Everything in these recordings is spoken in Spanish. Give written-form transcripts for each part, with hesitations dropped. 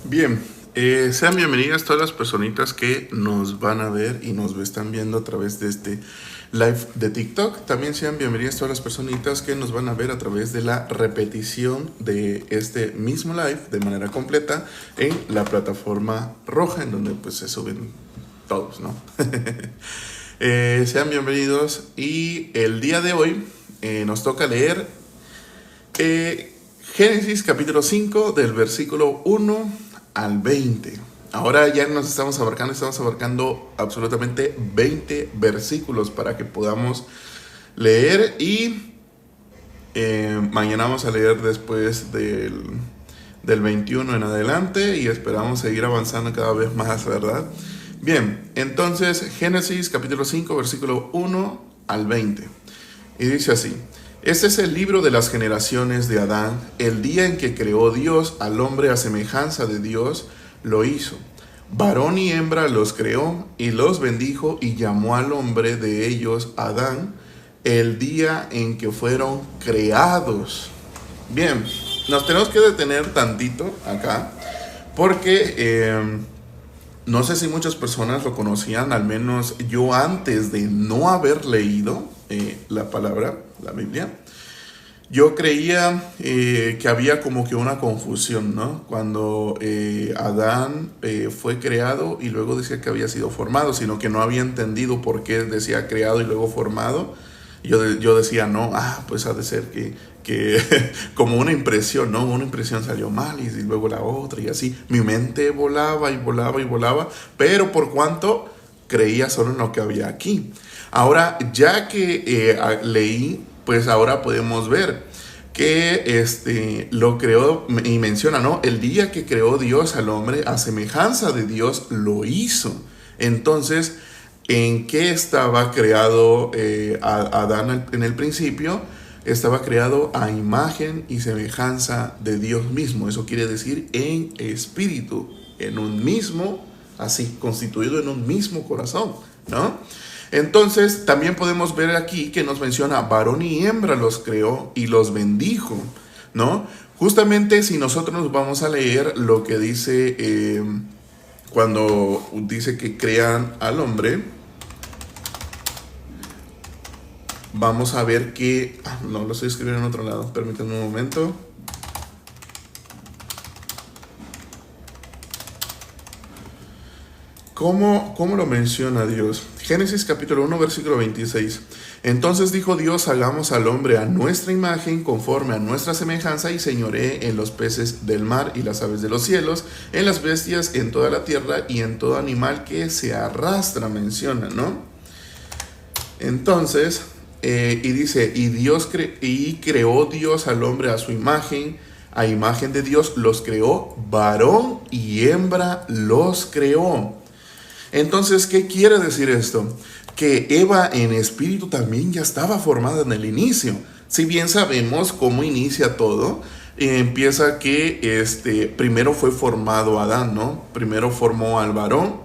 Bien, sean bienvenidas todas las personitas que nos van a ver y nos están viendo a través de este live de TikTok. También sean bienvenidas todas las personitas que nos van a ver a través de la repetición de este mismo live de manera completa en la plataforma roja, en donde pues se suben todos, ¿no? Sean bienvenidos y el día de hoy nos toca leer Génesis capítulo 5 del versículo 1 al 20. Ahora ya estamos abarcando absolutamente 20 versículos para que podamos leer y mañana vamos a leer después del 21 en adelante y esperamos seguir avanzando cada vez más, ¿verdad? Bien, entonces Génesis capítulo 5 versículo 1 al 20 y dice así: Este es el libro de las generaciones de Adán. El día en que creó Dios al hombre a semejanza de Dios, lo hizo. Varón y hembra los creó y los bendijo y llamó al hombre de ellos Adán el día en que fueron creados. Bien, nos tenemos que detener tantito acá porque no sé si muchas personas lo conocían, al menos yo antes de no haber leído la palabra, la Biblia, yo creía que había como que una confusión, ¿no? Cuando Adán fue creado y luego decía que había sido formado, sino que no había entendido por qué decía creado y luego formado. Yo decía, no, pues ha de ser que como una impresión, ¿no? Una impresión salió mal y luego la otra y así. Mi mente volaba y volaba y volaba, pero por cuanto creía solo en lo que había aquí. Ahora, ya que leí, pues ahora podemos ver que lo creó y menciona, ¿no? El día que creó Dios al hombre, a semejanza de Dios lo hizo. Entonces, ¿en qué estaba creado Adán en el principio? Estaba creado a imagen y semejanza de Dios mismo. Eso quiere decir en espíritu, en un mismo, así, constituido en un mismo corazón, ¿no? Entonces, también podemos ver aquí que nos menciona varón y hembra los creó y los bendijo, ¿no? Justamente si nosotros nos vamos a leer lo que dice cuando dice que crean al hombre, vamos a ver que... no, lo estoy escribiendo en otro lado, permítanme un momento. ¿Cómo lo menciona Dios? Génesis capítulo 1, versículo 26. Entonces dijo Dios, hagamos al hombre a nuestra imagen, conforme a nuestra semejanza, y señoree en los peces del mar y las aves de los cielos, en las bestias, en toda la tierra y en todo animal que se arrastra, menciona, ¿no? Entonces, y dice, y creó Dios al hombre a su imagen, a imagen de Dios los creó, varón y hembra los creó. Entonces, ¿qué quiere decir esto? Que Eva en espíritu también ya estaba formada en el inicio. Si bien sabemos cómo inicia todo, empieza que primero fue formado Adán, ¿no? Primero formó al varón,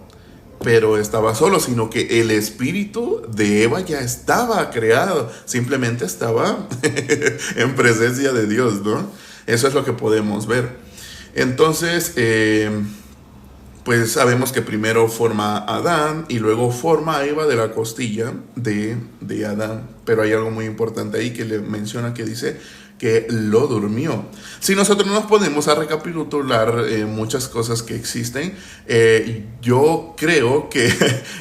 pero estaba solo, sino que el espíritu de Eva ya estaba creado, simplemente estaba en presencia de Dios, ¿no? Eso es lo que podemos ver. Entonces, pues sabemos que primero forma a Adán y luego forma a Eva de la costilla de Adán. Pero hay algo muy importante ahí que le menciona, que dice que lo durmió. Si nosotros nos ponemos a recapitular muchas cosas que existen, yo creo que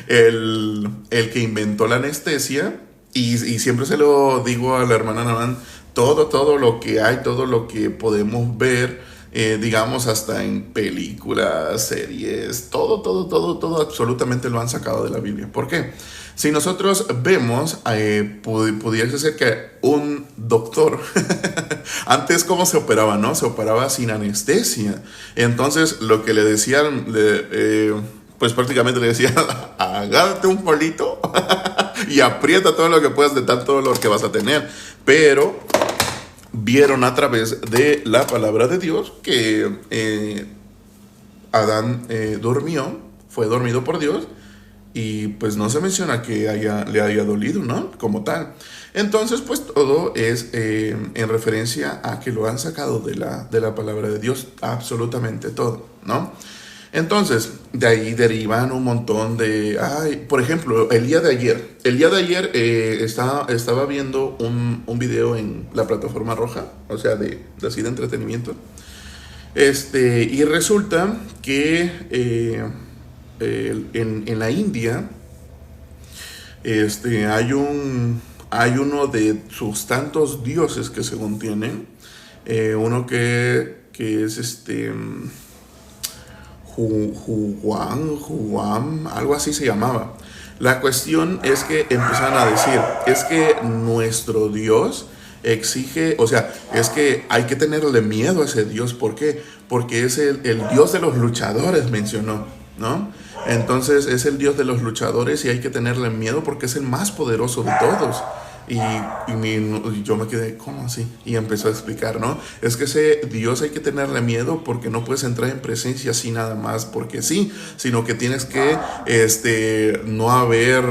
el que inventó la anestesia, y siempre se lo digo a la hermana Navan, todo lo que hay, todo lo que podemos ver, digamos hasta en películas, series, todo, absolutamente lo han sacado de la Biblia. ¿Por qué? Si nosotros vemos, pudiese ser que un doctor, antes cómo se operaba, ¿no? Se operaba sin anestesia. Entonces lo que le decían, pues prácticamente le decían, agárrate un polito y aprieta todo lo que puedas de tanto dolor que vas a tener. Pero vieron a través de la palabra de Dios que Adán fue dormido por Dios y pues no se menciona que le haya dolido, ¿no? Como tal. Entonces, pues todo es en referencia a que lo han sacado de la palabra de Dios, absolutamente todo, ¿no? Entonces, de ahí derivan un montón de... Ay, por ejemplo, el día de ayer estaba viendo un video en la plataforma roja, o sea, así de entretenimiento. Y resulta que en la India hay uno de sus tantos dioses que según tienen, uno que es Juan, algo así se llamaba. La cuestión es que empezaron a decir, es que nuestro Dios exige, o sea, es que hay que tenerle miedo a ese Dios. ¿Por qué? Porque es el Dios de los luchadores, mencionó, ¿no? Entonces es el Dios de los luchadores y hay que tenerle miedo porque es el más poderoso de todos. Yo me quedé, ¿cómo así? Y empezó a explicar, ¿no? Es que ese Dios hay que tenerle miedo porque no puedes entrar en presencia así nada más porque sí, sino que tienes que no haber...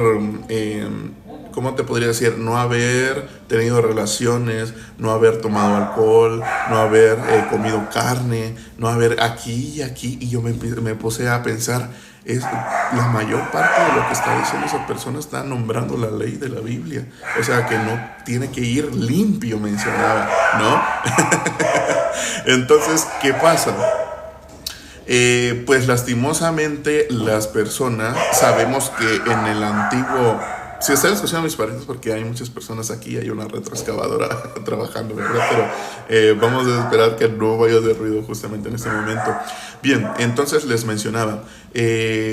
¿cómo te podría decir? No haber tenido relaciones, no haber tomado alcohol, no haber comido carne, no haber aquí y aquí. Y yo me puse a pensar, es la mayor parte de lo que está diciendo esa persona está nombrando la ley de la Biblia. O sea que no tiene que ir limpio, mencionaba, ¿no? Entonces, ¿qué pasa? Pues lastimosamente las personas sabemos que en el antiguo... Si están escuchando mis perritos, porque hay muchas personas aquí, hay una retroexcavadora trabajando, ¿verdad? Pero vamos a esperar que no vaya de ruido justamente en este momento. Bien, entonces les mencionaba,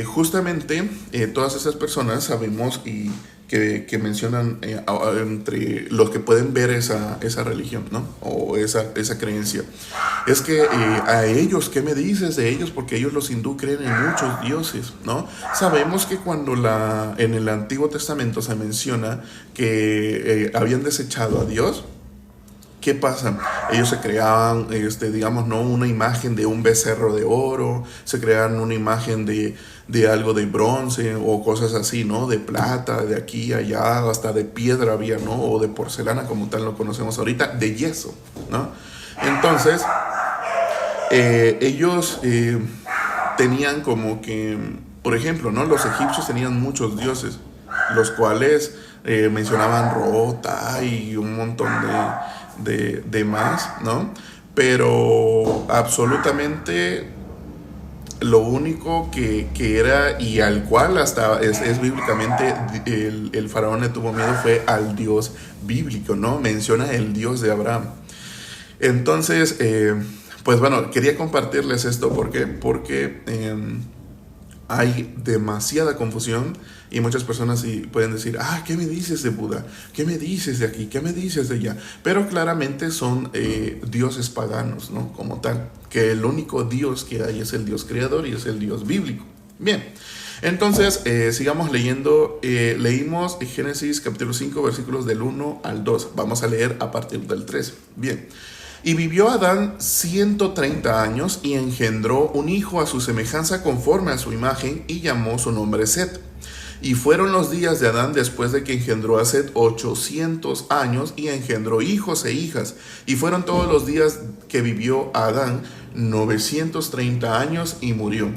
justamente todas esas personas sabemos y que mencionan entre los que pueden ver esa religión, ¿no? O esa creencia. Es que a ellos, ¿qué me dices de ellos? Porque ellos los hindú creen en muchos dioses, ¿no? Sabemos que cuando en el Antiguo Testamento se menciona que habían desechado a Dios, ¿qué pasa? Ellos se creaban, digamos, ¿no? Una imagen de un becerro de oro, se creaban una imagen de algo de bronce o cosas así, ¿no? De plata, de aquí allá, hasta de piedra había, ¿no? O de porcelana, como tal lo conocemos ahorita, de yeso, ¿no? Entonces, ellos tenían como que, por ejemplo, ¿no? Los egipcios tenían muchos dioses, los cuales mencionaban Rota y un montón de más, ¿no? Pero absolutamente lo único que era y al cual hasta es bíblicamente el faraón le tuvo miedo fue al Dios bíblico, ¿no? Menciona el Dios de Abraham. Entonces, pues bueno, quería compartirles esto porque hay demasiada confusión y muchas personas pueden decir, ¿qué me dices de Buda? ¿Qué me dices de aquí? ¿Qué me dices de allá? Pero claramente son dioses paganos, ¿no? Como tal, que el único Dios que hay es el Dios creador y es el Dios bíblico. Bien, entonces sigamos leyendo. Leímos Génesis capítulo 5 versículos del 1 al 2. Vamos a leer a partir del 3. Bien. Y vivió Adán 130 años y engendró un hijo a su semejanza conforme a su imagen y llamó su nombre Set. Y fueron los días de Adán después de que engendró a Set 800 años y engendró hijos e hijas. Y fueron todos los días que vivió Adán 930 años y murió.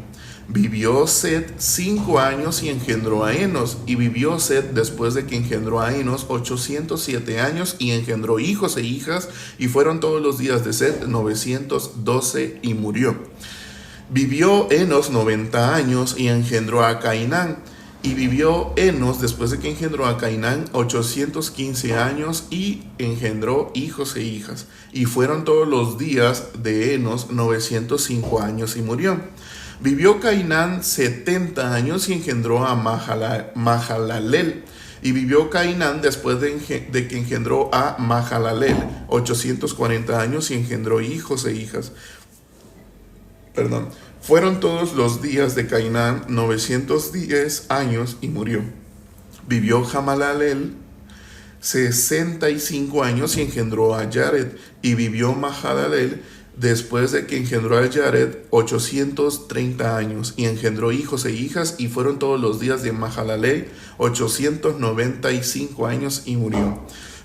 Vivió Set 5 años y engendró a Enos. Y vivió Set después de que engendró a Enos 807 años y engendró hijos e hijas. Y fueron todos los días de Set 912 y murió. Vivió Enos 90 años y engendró a Cainán. Y vivió Enos después de que engendró a Cainán 815 años y engendró hijos e hijas. Y fueron todos los días de Enos 905 años y murió. Vivió Cainán 70 años y engendró a Mahalalel. Y vivió Cainán después de que engendró a Mahalalel 840 años y engendró hijos e hijas. Fueron todos los días de Cainán 910 años y murió. Vivió Mahalalel 65 años y engendró a Jared. Y vivió Mahalalel después de que engendró a Jared 830 años, y engendró hijos e hijas, y fueron todos los días de Mahalalel 895 años, y murió.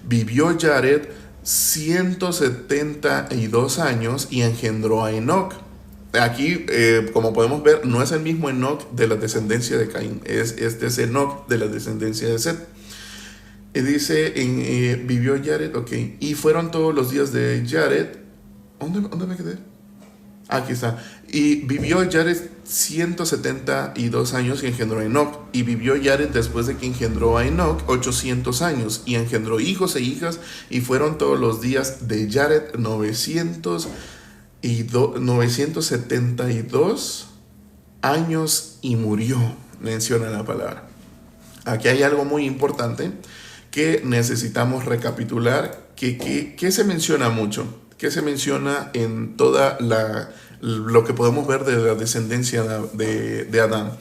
Vivió Jared 172 años y engendró a Enoc. Aquí, como podemos ver, no es el mismo Enoc de la descendencia de Caín, este es Enoc de la descendencia de Set. Y dice, vivió Jared, ok, y fueron todos los días de Jared. ¿Dónde me quedé? Aquí está. Y vivió Jared 172 años y engendró a Enoc. Y vivió Jared después de que engendró a Enoc 800 años. Y engendró hijos e hijas. Y fueron todos los días de Jared 972 años y murió. Menciona la palabra. Aquí hay algo muy importante que necesitamos recapitular. Que se menciona mucho. Que se menciona en toda lo que podemos ver de la descendencia de Adán.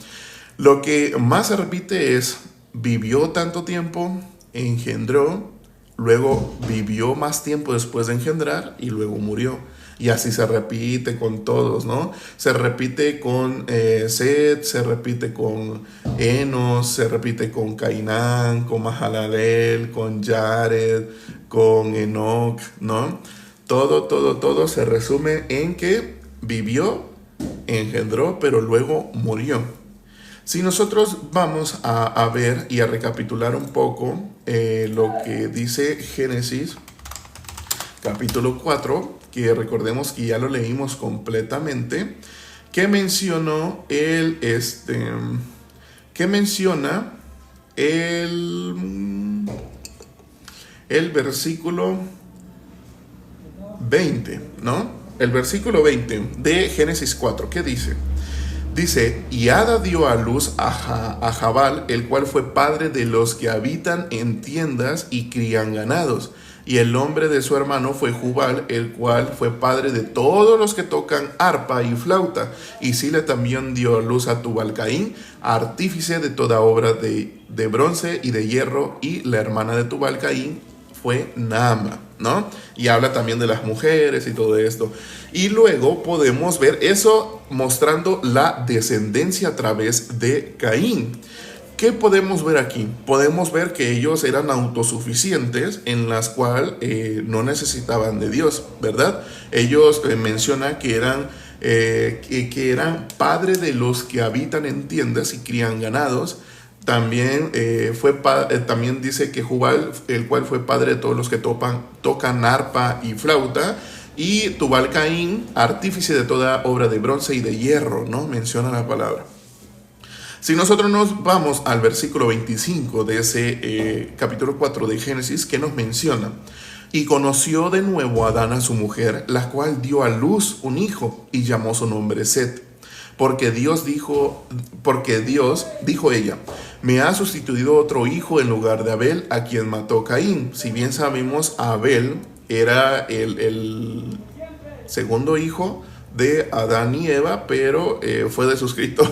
Lo que más se repite es, vivió tanto tiempo, engendró, luego vivió más tiempo después de engendrar y luego murió. Y así se repite con todos, ¿no? Se repite con Set, se repite con Enos, se repite con Cainán, con Mahalalel, con Jared, con Enoc, ¿no? Todo se resume en que vivió, engendró, pero luego murió. Si nosotros vamos a ver y a recapitular un poco lo que dice Génesis capítulo 4, que recordemos que ya lo leímos completamente, que mencionó el versículo 20, ¿no? El versículo 20 de Génesis 4, ¿qué dice? Dice, y Ada dio a luz a Jabal, el cual fue padre de los que habitan en tiendas y crían ganados. Y el nombre de su hermano fue Jubal, el cual fue padre de todos los que tocan arpa y flauta. Y Sila también dio a luz a Tubal-Caín, artífice de toda obra de bronce y de hierro. Y la hermana de Tubal-Caín fue Naama, ¿no? Y habla también de las mujeres y todo esto. Y luego podemos ver eso mostrando la descendencia a través de Caín. ¿Qué podemos ver aquí? Podemos ver que ellos eran autosuficientes, en las cuales no necesitaban de Dios, ¿verdad? Ellos mencionan que eran padre de los que habitan en tiendas y crían ganados. También, también dice que Jubal, el cual fue padre de todos los que tocan arpa y flauta. Y Tubal-Caín, artífice de toda obra de bronce y de hierro, ¿no? Menciona la palabra. Si nosotros nos vamos al versículo 25 de ese capítulo 4 de Génesis, ¿qué nos menciona? Y conoció de nuevo a Adán a su mujer, la cual dio a luz un hijo y llamó su nombre Set. Porque Dios dijo ella, me ha sustituido otro hijo en lugar de Abel, a quien mató Caín. Si bien sabemos, Abel era el segundo hijo de Adán y Eva, pero fue desuscrito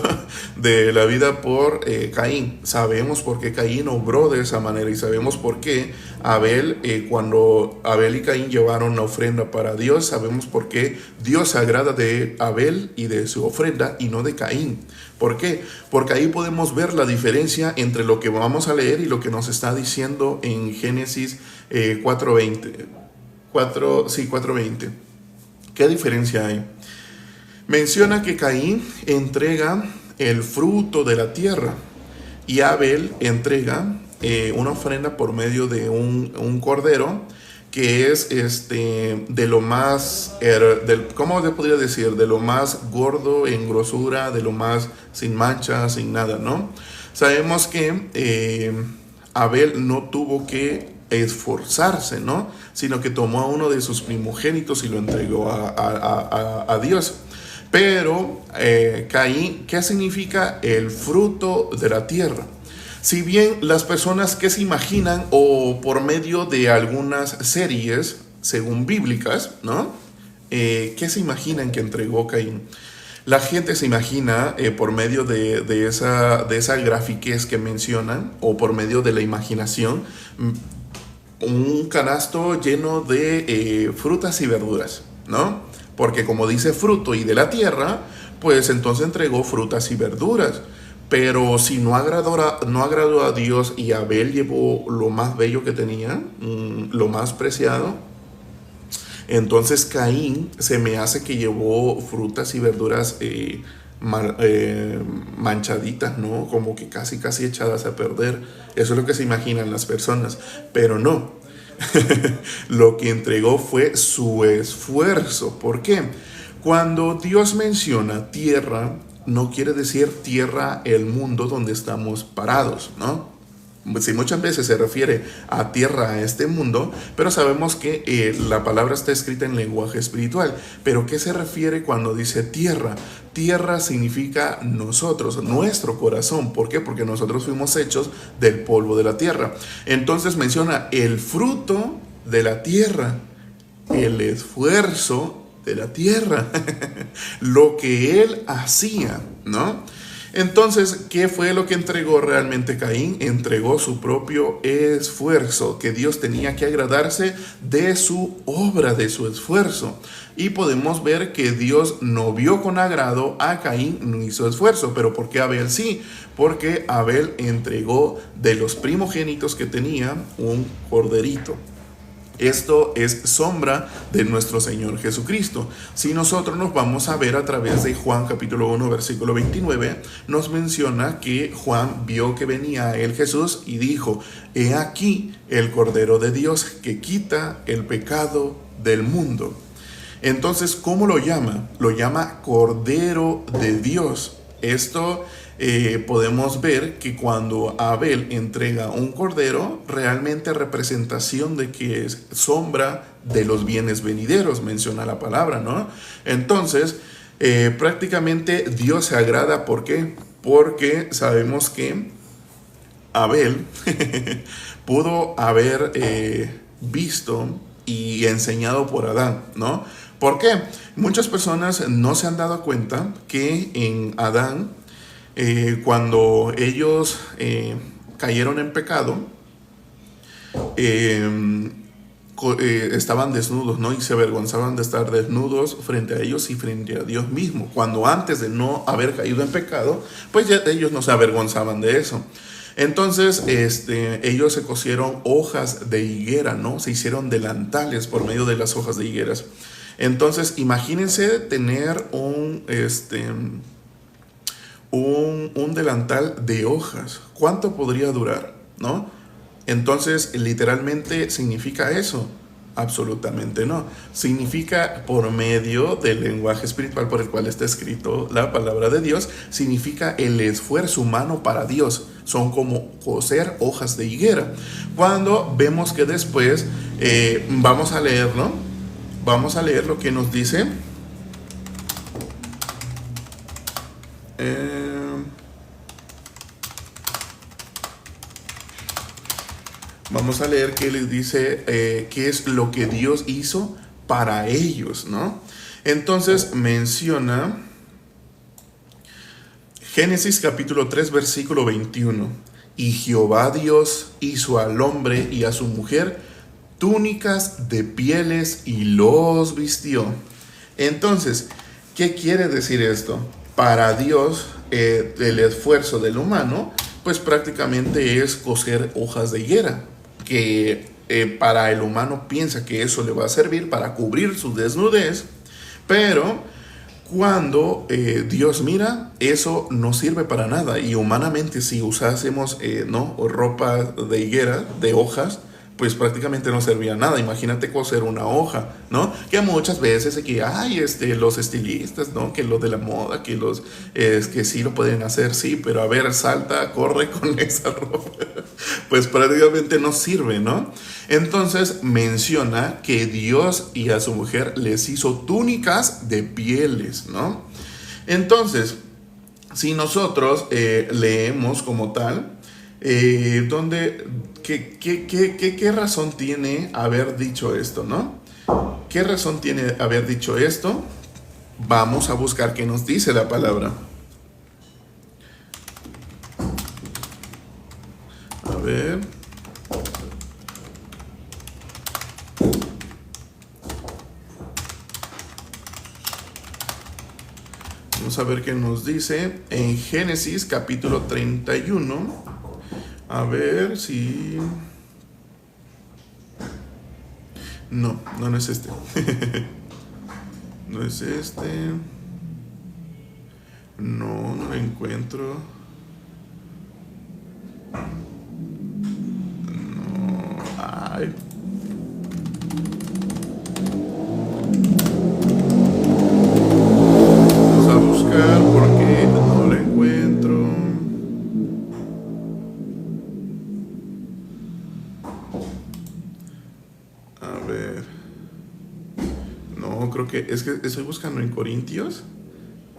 de la vida por Caín. Sabemos por qué Caín obró de esa manera y sabemos por qué Abel, cuando Abel y Caín llevaron la ofrenda para Dios, sabemos por qué Dios se agrada de Abel y de su ofrenda y no de Caín. ¿Por qué? Porque ahí podemos ver la diferencia entre lo que vamos a leer y lo que nos está diciendo en Génesis 4:20. 4:20. ¿Qué diferencia hay? Menciona que Caín entrega el fruto de la tierra y Abel entrega una ofrenda por medio de un cordero que es de lo más, ¿cómo se podría decir? De lo más gordo en grosura, de lo más sin mancha, sin nada, ¿no? Sabemos que Abel no tuvo que esforzarse, ¿no? Sino que tomó a uno de sus primogénitos y lo entregó a Dios. Pero Caín, ¿qué significa el fruto de la tierra? Si bien las personas que se imaginan o por medio de algunas series, según bíblicas, ¿no? ¿Qué se imaginan que entregó Caín? La gente se imagina por medio de esa grafiquez que mencionan o por medio de la imaginación un canasto lleno de frutas y verduras, ¿no? porque como dice fruto y de la tierra, pues entonces entregó frutas y verduras. Pero si no agradó a Dios y Abel llevó lo más bello que tenía, lo más preciado, entonces Caín se me hace que llevó frutas y verduras manchaditas, ¿no? Como que casi echadas a perder. Eso es lo que se imaginan las personas, pero no. Lo que entregó fue su esfuerzo. ¿Por qué? Cuando Dios menciona tierra, no quiere decir tierra el mundo donde estamos parados, ¿no? Sí, muchas veces se refiere a tierra, a este mundo, pero sabemos que la palabra está escrita en lenguaje espiritual. ¿Pero qué se refiere cuando dice tierra? Tierra significa nosotros, nuestro corazón. ¿Por qué? Porque nosotros fuimos hechos del polvo de la tierra. Entonces menciona el fruto de la tierra, el esfuerzo de la tierra, lo que él hacía, ¿no? Entonces, ¿qué fue lo que entregó realmente Caín? Entregó su propio esfuerzo, que Dios tenía que agradarse de su obra, de su esfuerzo. Y podemos ver que Dios no vio con agrado a Caín ni su esfuerzo. ¿Pero por qué Abel sí? Porque Abel entregó de los primogénitos que tenía un corderito. Esto es sombra de nuestro Señor Jesucristo. Si nosotros nos vamos a ver a través de Juan capítulo 1 versículo 29, nos menciona que Juan vio que venía a él Jesús y dijo: he aquí el Cordero de Dios que quita el pecado del mundo. Entonces, ¿cómo lo llama? Lo llama Cordero de Dios. Esto podemos ver que cuando Abel entrega un cordero, realmente representación de que es sombra de los bienes venideros, menciona la palabra, ¿no? Entonces, prácticamente Dios se agrada. ¿Por qué? Porque sabemos que Abel pudo haber visto y enseñado por Adán, ¿no? ¿Por qué? Muchas personas no se han dado cuenta que en Adán, cuando ellos cayeron en pecado, estaban desnudos, ¿no? Y se avergonzaban de estar desnudos frente a ellos y frente a Dios mismo. Cuando antes de no haber caído en pecado, pues ya ellos no se avergonzaban de eso. Entonces, ellos se cosieron hojas de higuera, ¿no? Se hicieron delantales por medio de las hojas de higueras. Entonces, imagínense tener un delantal de hojas. ¿Cuánto podría durar, no? Entonces, literalmente significa eso. Absolutamente no. Significa, por medio del lenguaje espiritual por el cual está escrito la palabra de Dios, significa el esfuerzo humano para Dios. Son como coser hojas de higuera. Cuando vemos que después, vamos a leerlo, vamos a leer lo que nos dice. Vamos a leer qué les dice, qué es lo que Dios hizo para ellos, ¿no? Entonces menciona Génesis capítulo 3 versículo 21. Y Jehová Dios hizo al hombre y a su mujer túnicas de pieles y los vistió. Entonces, ¿qué quiere decir esto? Para Dios, el esfuerzo del humano, pues prácticamente es coser hojas de higuera, que para el humano piensa que eso le va a servir para cubrir su desnudez, pero cuando Dios mira, eso no sirve para nada. Y humanamente, si usásemos ¿no? ropa de higuera, de hojas, pues prácticamente no servía nada. Imagínate coser una hoja, ¿no? Que muchas veces que hay los estilistas, ¿no? Que los de la moda, que los que sí lo pueden hacer, sí, pero a ver, salta, corre con esa ropa. Pues prácticamente no sirve, ¿no? Entonces menciona que Dios y a su mujer les hizo túnicas de pieles, ¿no? Entonces, si nosotros leemos como tal, ¿qué razón tiene haber dicho esto, no? ¿Qué razón tiene haber dicho esto? Vamos a buscar qué nos dice la palabra. A ver. Vamos a ver qué nos dice en Génesis capítulo 31. A ver si... No, no es este. No es este. No lo encuentro. No. Ay. Vamos a buscar porque no lo encuentro. A ver. No, creo que estoy buscando en Corintios,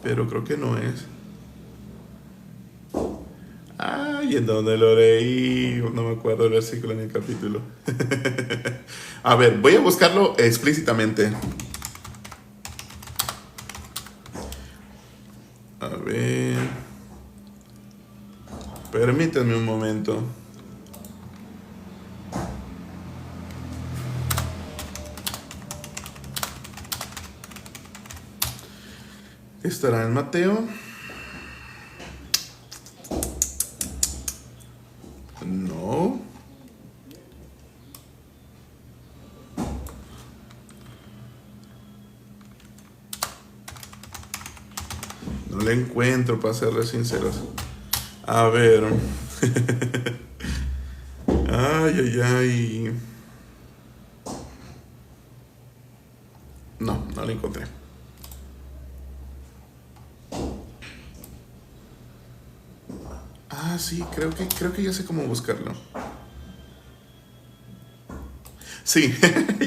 pero creo que no es. Ay, ¿en dónde lo leí? No me acuerdo el versículo ni el capítulo. A ver, voy a buscarlo explícitamente. A ver. Permítanme un momento. ¿Estará en Mateo? No. No le encuentro, para serles sinceros. A ver. Ay, ay, ay. No, no lo encontré. Ah, sí, creo que ya sé cómo buscarlo. Sí,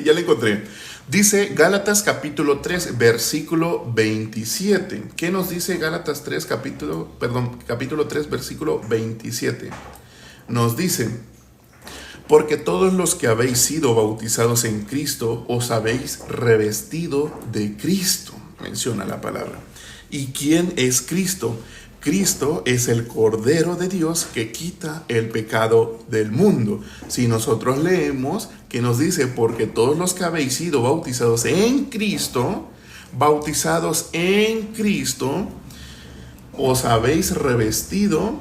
ya lo encontré. Dice Gálatas capítulo 3, versículo 27. ¿Qué nos dice Gálatas 3, capítulo 3, versículo 27? Nos dice: porque todos los que habéis sido bautizados en Cristo, os habéis revestido de Cristo. Menciona la palabra. ¿Y quién es Cristo? Cristo es el Cordero de Dios que quita el pecado del mundo. Si nosotros leemos que nos dice, porque todos los que habéis sido bautizados en Cristo, os habéis revestido,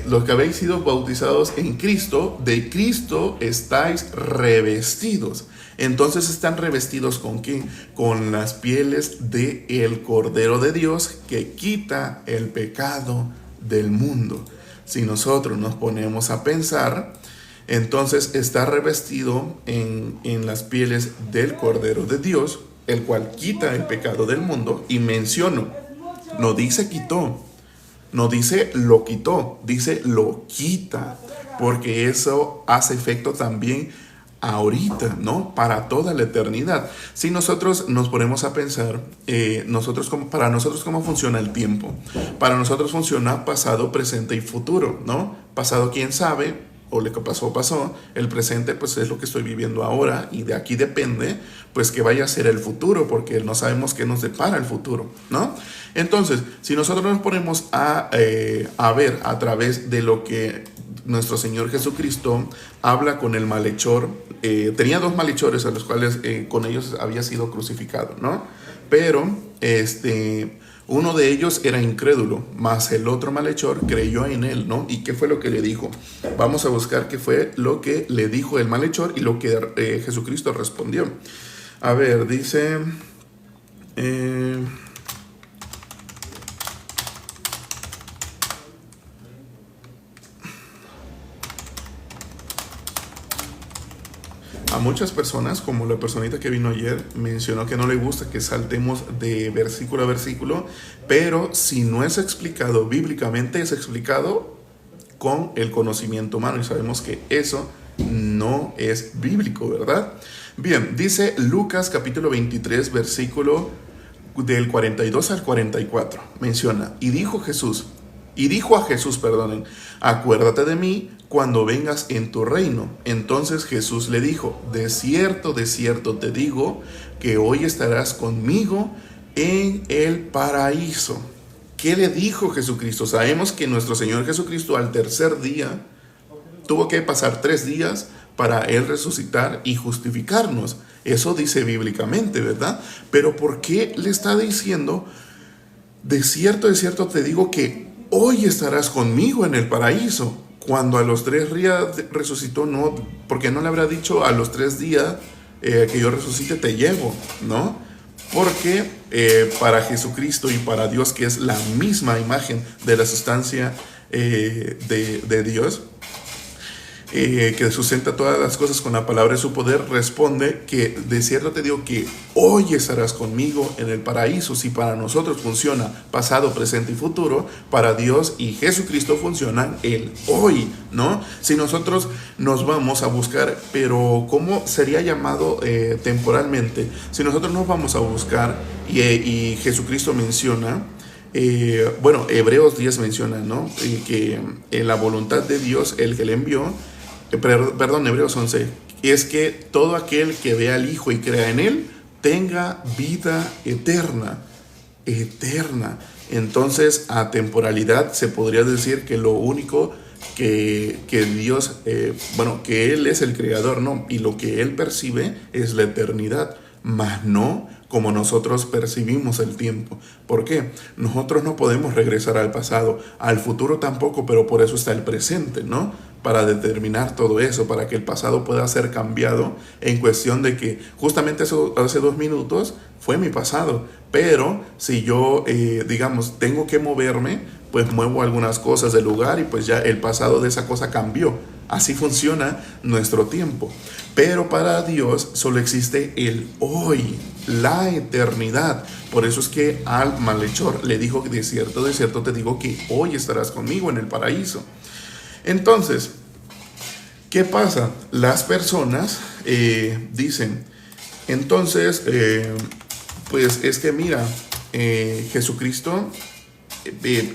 los que habéis sido bautizados en Cristo, de Cristo estáis revestidos. Entonces están revestidos ¿con qué? Con las pieles del Cordero de Dios que quita el pecado del mundo. Si nosotros nos ponemos a pensar, entonces está revestido en las pieles del Cordero de Dios, el cual quita el pecado del mundo. Y menciono, no dice quitó, no dice lo quitó, dice lo quita, porque eso hace efecto también ahorita, ¿no? Para toda la eternidad. Si nosotros nos ponemos a pensar, para nosotros cómo funciona el tiempo. Para nosotros funciona pasado, presente y futuro, ¿no? Pasado, quién sabe, o lo que pasó. El presente, pues es lo que estoy viviendo ahora, y de aquí depende, pues, que vaya a ser el futuro, porque no sabemos qué nos depara el futuro, ¿no? Entonces, si nosotros nos ponemos a ver a través de lo que nuestro Señor Jesucristo habla con el malhechor, tenía dos malhechores a los cuales con ellos había sido crucificado, ¿no? Pero uno de ellos era incrédulo, mas el otro malhechor creyó en él, ¿no? ¿Y qué fue lo que le dijo? Vamos a buscar qué fue lo que le dijo el malhechor y lo que Jesucristo respondió. A ver, dice... a muchas personas, como la personita que vino ayer, mencionó que no le gusta que saltemos de versículo a versículo, pero si no es explicado bíblicamente, es explicado con el conocimiento humano, y sabemos que eso no es bíblico, ¿verdad? Bien, dice Lucas capítulo 23, versículo del 42 al 44. Menciona, y dijo a Jesús, acuérdate de mí cuando vengas en tu reino. Entonces Jesús le dijo, de cierto te digo, que hoy estarás conmigo en el paraíso. ¿Qué le dijo Jesucristo? Sabemos que nuestro Señor Jesucristo al tercer día tuvo que pasar 3 días para Él resucitar y justificarnos. Eso dice bíblicamente, ¿verdad? Pero ¿por qué le está diciendo de cierto te digo que hoy estarás conmigo en el paraíso. Cuando a los 3 días resucitó, no, porque no le habrá dicho a los 3 días que yo resucite te llevo, ¿no? Porque para Jesucristo y para Dios, que es la misma imagen de la sustancia de Dios, que sustenta todas las cosas con la palabra de su poder, responde que de cierto te digo que hoy estarás conmigo en el paraíso. Si para nosotros funciona pasado, presente y futuro, para Dios y Jesucristo funcionan el hoy, ¿no? Si nosotros nos vamos a buscar, pero ¿cómo sería llamado temporalmente? Si nosotros nos vamos a buscar y Jesucristo menciona, Hebreos 10 menciona, ¿no? Que en la voluntad de Dios, el que le envió, Hebreos 11, es que todo aquel que vea al Hijo y crea en Él, tenga vida eterna. Entonces, a temporalidad se podría decir que lo único que Dios, que Él es el creador, ¿no? Y lo que Él percibe es la eternidad, mas no como nosotros percibimos el tiempo. ¿Por qué? Nosotros no podemos regresar al pasado, al futuro tampoco, pero por eso está el presente, ¿no? Para determinar todo eso, para que el pasado pueda ser cambiado en cuestión de que justamente eso hace 2 minutos fue mi pasado, pero si yo, tengo que moverme, pues muevo algunas cosas del lugar y pues ya el pasado de esa cosa cambió. Así funciona nuestro tiempo. Pero para Dios solo existe el hoy, la eternidad. Por eso es que al malhechor le dijo: de cierto te digo que hoy estarás conmigo en el paraíso. Entonces, ¿qué pasa? Las personas dicen, entonces, pues es que mira, Jesucristo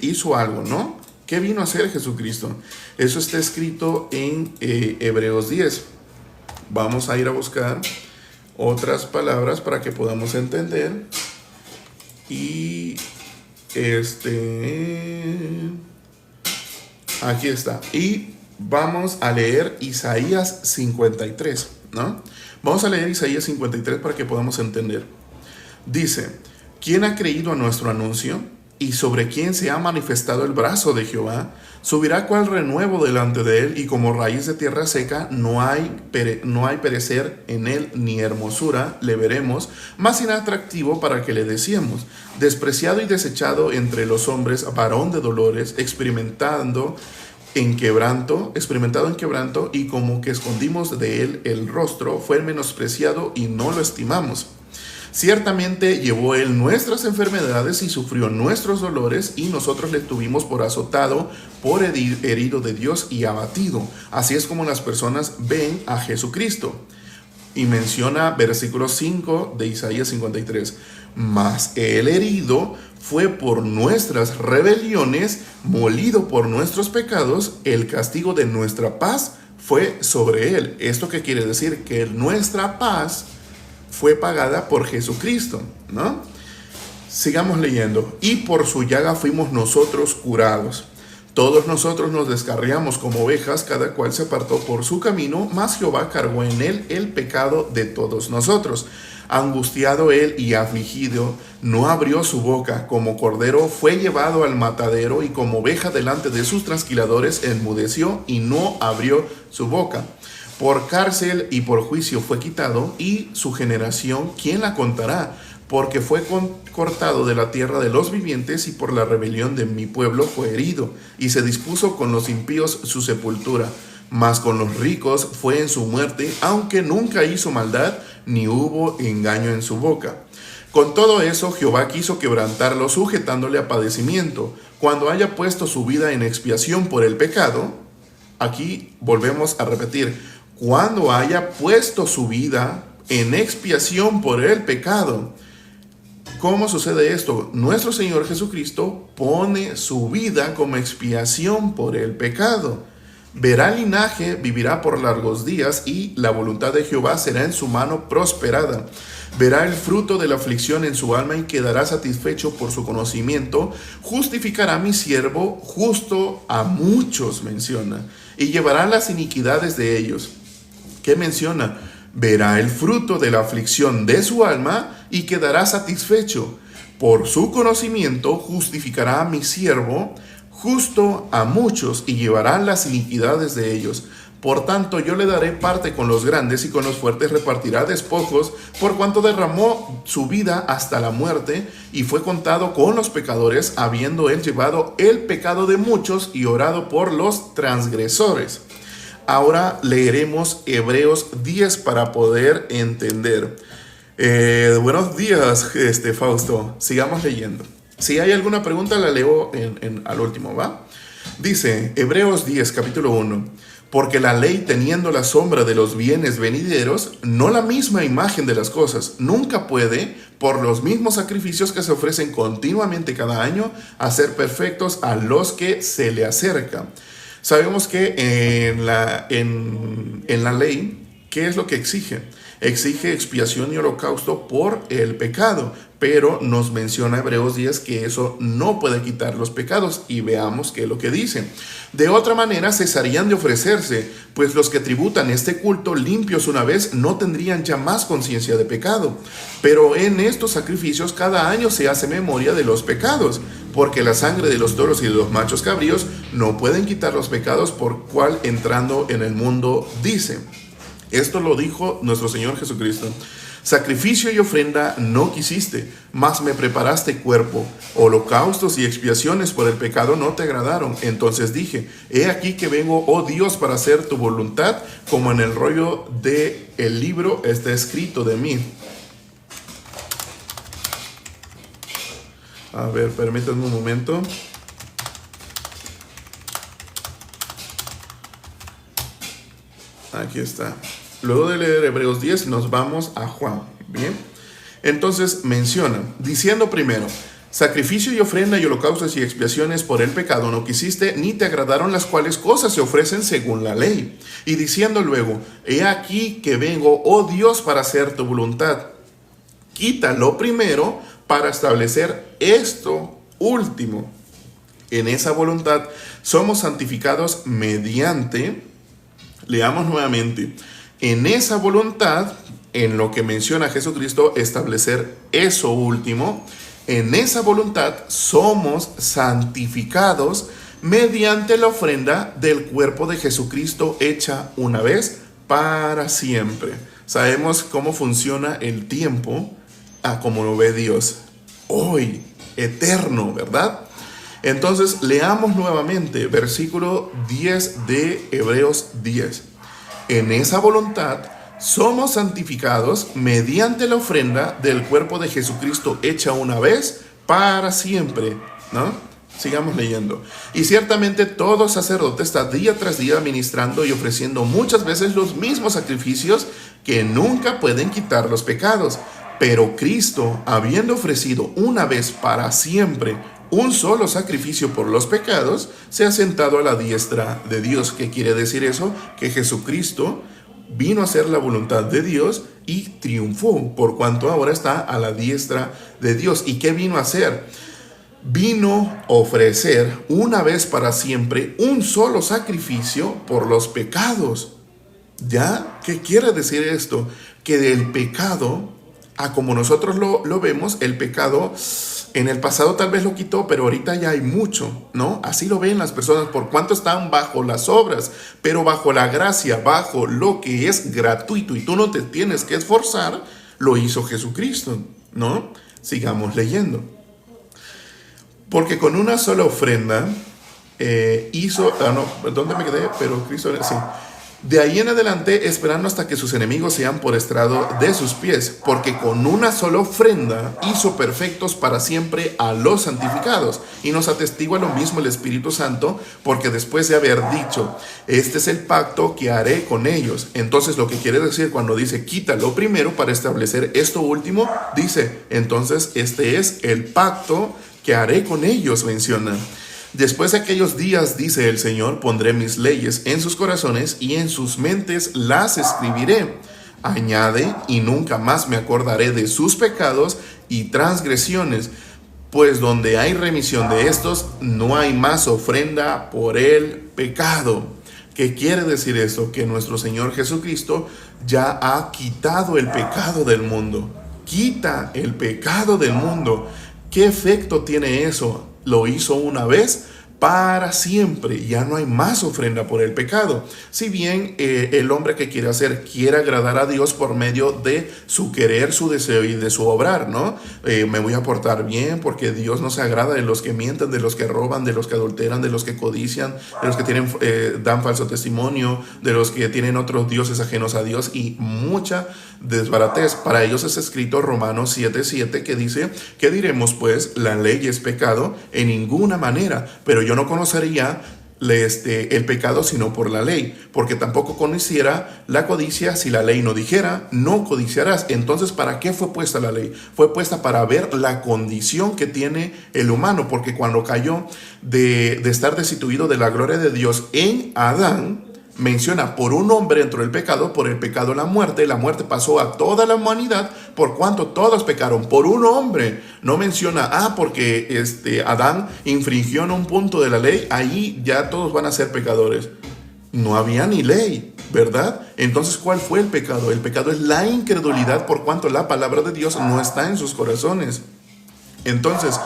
hizo algo, ¿no? ¿Qué vino a hacer Jesucristo? Eso está escrito en Hebreos 10. Vamos a ir a buscar otras palabras para que podamos entender. Y aquí está. Y vamos a leer Isaías 53, ¿no? Vamos a leer Isaías 53 para que podamos entender. Dice: ¿quién ha creído a nuestro anuncio? ¿Y sobre quién se ha manifestado el brazo de Jehová? Subirá cual renuevo delante de él, y como raíz de tierra seca, no hay perecer en él ni hermosura, le veremos, más inatractivo para que le deseemos. Despreciado y desechado entre los hombres, varón de dolores, experimentado en quebranto, y como que escondimos de él el rostro, fue menospreciado y no lo estimamos. Ciertamente llevó él nuestras enfermedades y sufrió nuestros dolores, y nosotros le tuvimos por azotado, por herido de Dios y abatido. Así es como las personas ven a Jesucristo. Y menciona versículo 5 de Isaías 53. Mas el herido fue por nuestras rebeliones, molido por nuestros pecados, el castigo de nuestra paz fue sobre él. ¿Esto qué quiere decir? Que nuestra paz fue pagada por Jesucristo, ¿no? Sigamos leyendo. Y por su llaga fuimos nosotros curados. Todos nosotros nos descarriamos como ovejas, cada cual se apartó por su camino, mas Jehová cargó en él el pecado de todos nosotros. Angustiado él y afligido, no abrió su boca. Como cordero fue llevado al matadero, y como oveja delante de sus trasquiladores enmudeció y no abrió su boca. Por cárcel y por juicio fue quitado, y su generación, ¿quién la contará? Porque fue cortado de la tierra de los vivientes, y por la rebelión de mi pueblo fue herido, y se dispuso con los impíos su sepultura. Mas con los ricos fue en su muerte, aunque nunca hizo maldad, ni hubo engaño en su boca. Con todo eso, Jehová quiso quebrantarlo, sujetándole a padecimiento. Cuando haya puesto su vida en expiación por el pecado, aquí volvemos a repetir, cuando haya puesto su vida en expiación por el pecado. ¿Cómo sucede esto? Nuestro Señor Jesucristo pone su vida como expiación por el pecado. Verá linaje, vivirá por largos días, y la voluntad de Jehová será en su mano prosperada. Verá el fruto de la aflicción en su alma, y quedará satisfecho por su conocimiento. Justificará mi siervo justo a muchos, menciona, y llevará las iniquidades de ellos. ¿Qué menciona? Verá el fruto de la aflicción de su alma y quedará satisfecho. Por su conocimiento justificará a mi siervo justo a muchos y llevará las iniquidades de ellos. Por tanto, yo le daré parte con los grandes y con los fuertes repartirá despojos, por cuanto derramó su vida hasta la muerte y fue contado con los pecadores, habiendo él llevado el pecado de muchos y orado por los transgresores. Ahora leeremos Hebreos 10 para poder entender. Buenos días, Fausto. Sigamos leyendo. Si hay alguna pregunta, la leo al último, ¿va? Dice Hebreos 10, capítulo 1. Porque la ley, teniendo la sombra de los bienes venideros, no la misma imagen de las cosas, nunca puede, por los mismos sacrificios que se ofrecen continuamente cada año, hacer perfectos a los que se le acercan. Sabemos que en la ley, ¿qué es lo que exige? Exige expiación y holocausto por el pecado, pero nos menciona Hebreos 10 que eso no puede quitar los pecados, y veamos qué es lo que dice. De otra manera cesarían de ofrecerse, pues los que tributan este culto limpios una vez no tendrían ya más conciencia de pecado. Pero en estos sacrificios cada año se hace memoria de los pecados, porque la sangre de los toros y de los machos cabríos no pueden quitar los pecados, por cual entrando en el mundo dice. Esto lo dijo nuestro Señor Jesucristo. Sacrificio y ofrenda no quisiste, mas me preparaste cuerpo. Holocaustos y expiaciones por el pecado no te agradaron. Entonces dije, he aquí que vengo, oh Dios, para hacer tu voluntad, como en el rollo del libro está escrito de mí. A ver, permítanme un momento. Aquí está. Luego de leer Hebreos 10 nos vamos a Juan. Bien. Entonces menciona, diciendo primero, sacrificio y ofrenda y holocaustos y expiaciones por el pecado no quisiste, ni te agradaron, las cuales cosas se ofrecen según la ley. Y diciendo luego, he aquí que vengo, oh Dios, para hacer tu voluntad. Quítalo primero para establecer esto último. En esa voluntad somos santificados mediante, leamos nuevamente, en esa voluntad, en lo que menciona Jesucristo, establecer eso último, en esa voluntad somos santificados mediante la ofrenda del cuerpo de Jesucristo hecha una vez para siempre. Sabemos cómo funciona el tiempo, como lo ve Dios, hoy, eterno, ¿verdad? Entonces, leamos nuevamente versículo 10 de Hebreos 10. En esa voluntad somos santificados mediante la ofrenda del cuerpo de Jesucristo hecha una vez para siempre, ¿no? Sigamos leyendo. Y ciertamente todo sacerdote está día tras día ministrando y ofreciendo muchas veces los mismos sacrificios que nunca pueden quitar los pecados. Pero Cristo, habiendo ofrecido una vez para siempre un solo sacrificio por los pecados, se ha sentado a la diestra de Dios. ¿Qué quiere decir eso? Que Jesucristo vino a hacer la voluntad de Dios y triunfó, por cuanto ahora está a la diestra de Dios. ¿Y qué vino a hacer? Vino a ofrecer una vez para siempre un solo sacrificio por los pecados. ¿Ya? ¿Qué quiere decir esto? Que del pecado, como nosotros lo vemos, el pecado en el pasado tal vez lo quitó, pero ahorita ya hay mucho, ¿no? Así lo ven las personas, por cuanto están bajo las obras, pero bajo la gracia, bajo lo que es gratuito y tú no te tienes que esforzar, lo hizo Jesucristo, ¿no? Sigamos leyendo. Porque con una sola ofrenda ¿dónde me quedé? Pero Cristo, sí. De ahí en adelante, esperando hasta que sus enemigos sean por estrado de sus pies, porque con una sola ofrenda hizo perfectos para siempre a los santificados. Y nos atestigua lo mismo el Espíritu Santo, porque después de haber dicho, este es el pacto que haré con ellos. Entonces lo que quiere decir cuando dice, quítalo primero para establecer esto último, dice, entonces este es el pacto que haré con ellos, menciona. Después de aquellos días, dice el Señor, pondré mis leyes en sus corazones y en sus mentes las escribiré. Añade, y nunca más me acordaré de sus pecados y transgresiones, pues donde hay remisión de estos, no hay más ofrenda por el pecado. ¿Qué quiere decir esto? Que nuestro Señor Jesucristo ya ha quitado el pecado del mundo. Quita el pecado del mundo. ¿Qué efecto tiene eso? Lo hizo una vez para siempre, ya no hay más ofrenda por el pecado. Si bien el hombre que quiere agradar a Dios por medio de su querer, su deseo y de su obrar, ¿no? Me voy a portar bien porque Dios no se agrada de los que mienten, de los que roban, de los que adulteran, de los que codician, de los que dan falso testimonio, de los que tienen otros dioses ajenos a Dios y mucha desbaratez. Para ellos es escrito Romanos 7:7 que dice: ¿qué diremos pues? La ley es pecado en ninguna manera, pero yo no conocería el pecado sino por la ley, porque tampoco conociera la codicia si la ley no dijera, no codiciarás. Entonces, ¿para qué fue puesta la ley? Fue puesta para ver la condición que tiene el humano, porque cuando cayó de estar destituido de la gloria de Dios en Adán, menciona: por un hombre entró el pecado, por el pecado la muerte pasó a toda la humanidad, por cuanto todos pecaron, por un hombre. No menciona, porque Adán infringió en un punto de la ley, ahí ya todos van a ser pecadores. No había ni ley, ¿verdad? Entonces, ¿cuál fue el pecado? El pecado es la incredulidad, por cuanto la palabra de Dios no está en sus corazones. Entonces,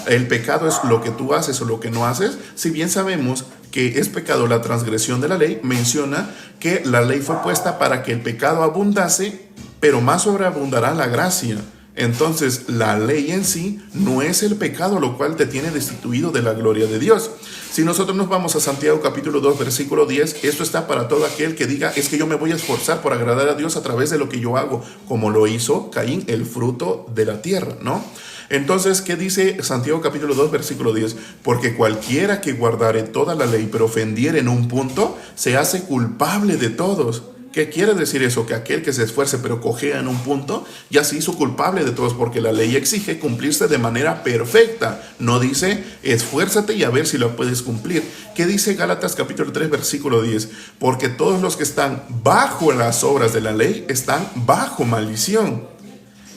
el pecado es lo que tú haces o lo que no haces. Si bien sabemos que es pecado la transgresión de la ley, menciona que la ley fue puesta para que el pecado abundase, pero más sobreabundará la gracia. Entonces, la ley en sí no es el pecado, lo cual te tiene destituido de la gloria de Dios. Si nosotros nos vamos a Santiago capítulo 2, versículo 10, esto está para todo aquel que diga: es que yo me voy a esforzar por agradar a Dios a través de lo que yo hago, como lo hizo Caín, el fruto de la tierra, ¿no? Entonces, ¿qué dice Santiago capítulo 2, versículo 10? Porque cualquiera que guardare toda la ley, pero ofendiere en un punto, se hace culpable de todos. ¿Qué quiere decir eso? Que aquel que se esfuerce pero cojea en un punto, ya se hizo culpable de todos, porque la ley exige cumplirse de manera perfecta. No dice: esfuérzate y a ver si lo puedes cumplir. ¿Qué dice Gálatas capítulo 3, versículo 10? Porque todos los que están bajo las obras de la ley están bajo maldición.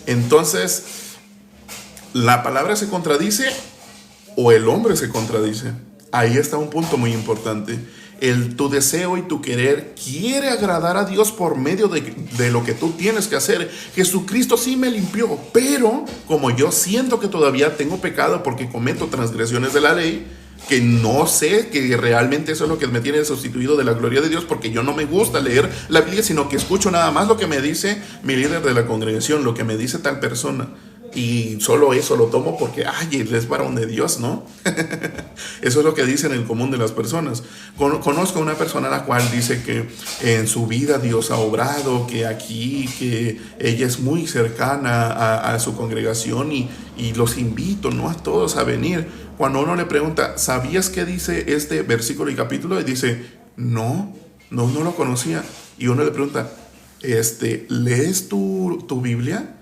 Entonces, ¿la palabra se contradice o el hombre se contradice? Ahí está un punto muy importante. Tu deseo y tu querer quiere agradar a Dios por medio de lo que tú tienes que hacer. Jesucristo sí me limpió, pero como yo siento que todavía tengo pecado porque cometo transgresiones de la ley, que no sé que realmente eso es lo que me tiene sustituido de la gloria de Dios, porque yo no me gusta leer la Biblia, sino que escucho nada más lo que me dice mi líder de la congregación, lo que me dice tal persona. Y solo eso lo tomo porque, él es varón de Dios, ¿no? Eso es lo que dicen en el común de las personas. Conozco a una persona a la cual dice que en su vida Dios ha obrado, que ella es muy cercana a su congregación y los invito, ¿no?, a todos a venir. Cuando uno le pregunta: ¿sabías qué dice este versículo y capítulo? Y dice: no lo conocía. Y uno le pregunta: ¿lees tu Biblia?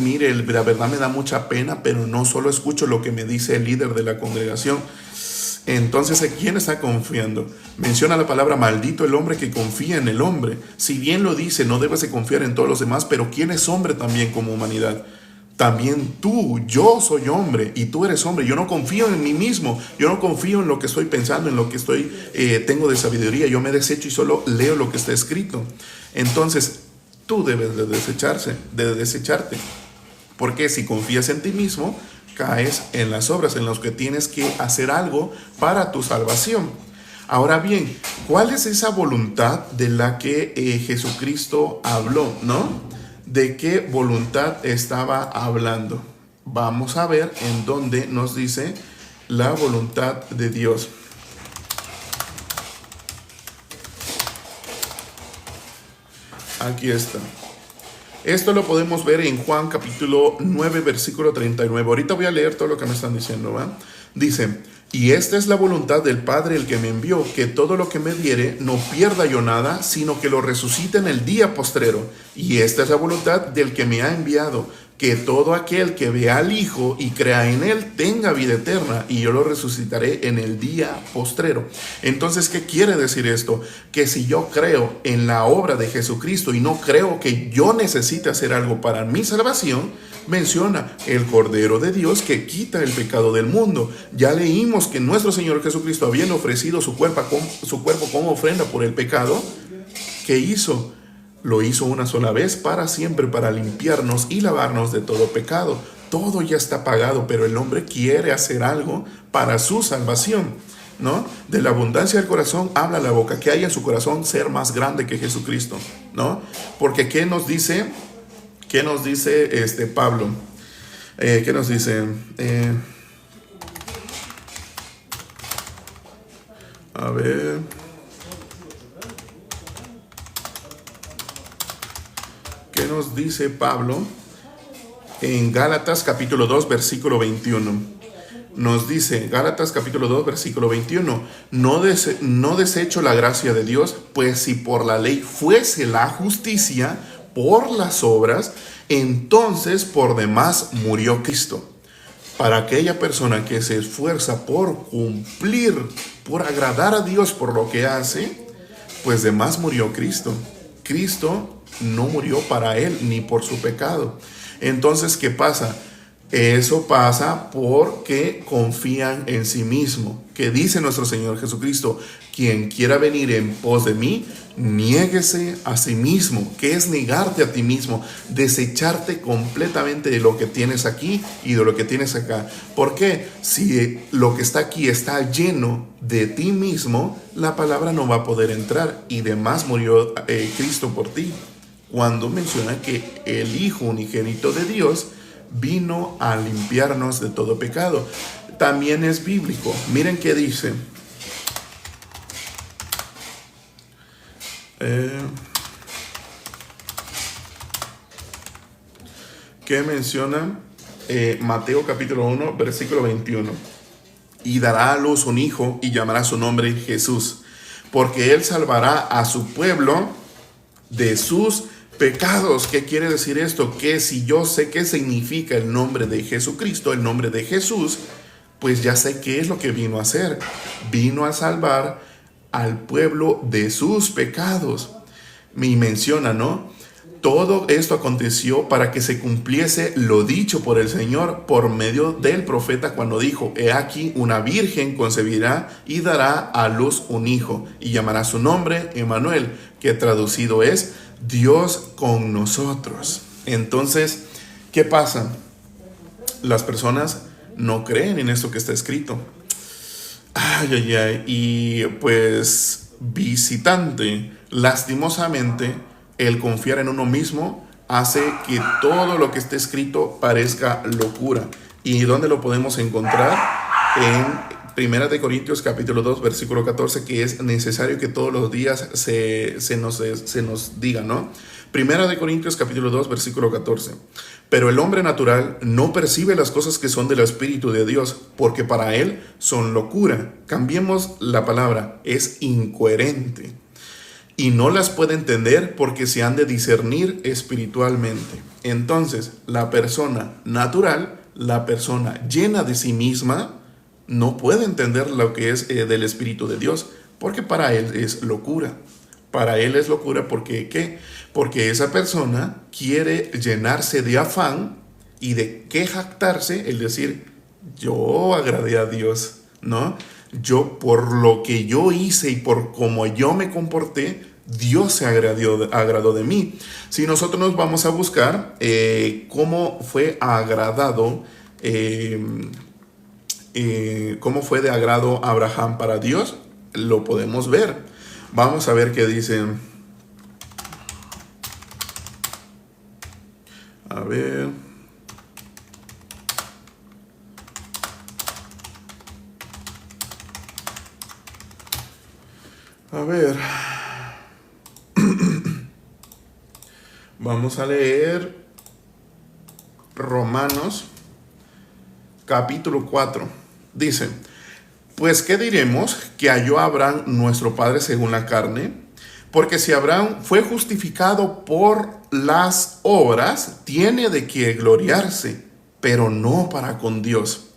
Mire, la verdad me da mucha pena, pero no solo escucho lo que me dice el líder de la congregación. Entonces, ¿en quién está confiando? Menciona la palabra: maldito el hombre que confía en el hombre. Si bien lo dice, no debes de confiar en todos los demás, pero ¿quién es hombre también como humanidad? También yo soy hombre y tú eres hombre. Yo no confío en mí mismo, yo no confío en lo que estoy pensando, en lo que tengo de sabiduría. Yo me desecho y solo leo lo que está escrito. Entonces, tú debes de desecharte, porque si confías en ti mismo, caes en las obras en las que tienes que hacer algo para tu salvación. Ahora bien, ¿cuál es esa voluntad de la que Jesucristo habló, no? ¿De qué voluntad estaba hablando? Vamos a ver en dónde nos dice la voluntad de Dios. Aquí está. Esto lo podemos ver en Juan capítulo 9, versículo 39. Ahorita voy a leer todo lo que me están diciendo, ¿va? Dice: y esta es la voluntad del Padre, el que me envió, que todo lo que me diere no pierda yo nada, sino que lo resucite en el día postrero. Y esta es la voluntad del que me ha enviado, que todo aquel que vea al Hijo y crea en Él tenga vida eterna, y yo lo resucitaré en el día postrero. Entonces, ¿qué quiere decir esto? Que si yo creo en la obra de Jesucristo y no creo que yo necesite hacer algo para mi salvación, menciona el Cordero de Dios que quita el pecado del mundo. Ya leímos que nuestro Señor Jesucristo, habiendo ofrecido su cuerpo como ofrenda por el pecado, ¿qué hizo? Lo hizo una sola vez para siempre, para limpiarnos y lavarnos de todo pecado. todo ya está pagado, pero el hombre quiere hacer algo para su salvación, ¿no? De la abundancia del corazón habla la boca. Que haya en su corazón ser más grande que Jesucristo, ¿no? Porque ¿qué nos dice? ¿Qué nos dice Pablo? ¿Qué nos dice? A ver. ¿Qué nos dice Pablo? En Gálatas capítulo 2, versículo 21. Nos dice, Gálatas capítulo 2, versículo 21, no desecho la gracia de Dios, pues si por la ley fuese la justicia, por las obras, entonces por demás murió Cristo. Para aquella persona que se esfuerza por cumplir, por agradar a Dios por lo que hace, pues demás murió Cristo. Cristo no murió para él ni por su pecado. Entonces, ¿qué pasa? Eso pasa porque confían en sí mismo. Que dice nuestro Señor Jesucristo, quien quiera venir en pos de mí, niéguese a sí mismo. ¿Qué es negarte a ti mismo? Desecharte completamente de lo que tienes aquí y de lo que tienes acá. ¿Por qué? Si lo que está aquí está lleno de ti mismo, la palabra no va a poder entrar. Y demás murió Cristo por ti. Cuando menciona que el Hijo unigénito de Dios vino a limpiarnos de todo pecado. También es bíblico. Miren qué dice. ¿Qué menciona? Mateo capítulo 1, versículo 21. Y dará a luz un hijo y llamará su nombre Jesús, porque él salvará a su pueblo de sus pecados. ¿Qué quiere decir esto? Que si yo sé qué significa el nombre de Jesucristo, el nombre de Jesús, pues ya sé qué es lo que vino a hacer. Vino a salvar al pueblo de sus pecados. Me menciona, ¿no? Todo esto aconteció para que se cumpliese lo dicho por el Señor por medio del profeta cuando dijo, he aquí una virgen concebirá y dará a luz un hijo y llamará su nombre Emmanuel, que traducido es Dios con nosotros. Entonces, ¿qué pasa? Las personas no creen en esto que está escrito. Y pues visitante, lastimosamente, el confiar en uno mismo hace que todo lo que esté escrito parezca locura. ¿Y dónde lo podemos encontrar? En 1 Corintios capítulo 2, versículo 14, que es necesario que todos los días se nos diga, ¿no? 1 Corintios capítulo 2, versículo 14. Pero el hombre natural no percibe las cosas que son del Espíritu de Dios, porque para él son locura. Cambiemos la palabra, es incoherente. Y no las puede entender porque se han de discernir espiritualmente. Entonces, la persona natural, la persona llena de sí misma, no puede entender lo que es del Espíritu de Dios, porque para él es locura. Para él es locura porque, ¿qué? Porque esa persona quiere llenarse de afán y de qué jactarse, el decir, yo agradé a Dios, ¿no? Yo, por lo que yo hice y por cómo yo me comporté, Dios se agradó de mí. Si nosotros nos vamos a buscar cómo fue agradado, cómo fue de agrado Abraham para Dios, lo podemos ver. Vamos a ver qué dice. A ver. A ver. Vamos a leer Romanos capítulo 4. Dice, pues ¿qué diremos? Que halló a Abraham nuestro padre según la carne. Porque si Abraham fue justificado por las obras, tiene de qué gloriarse, pero no para con Dios.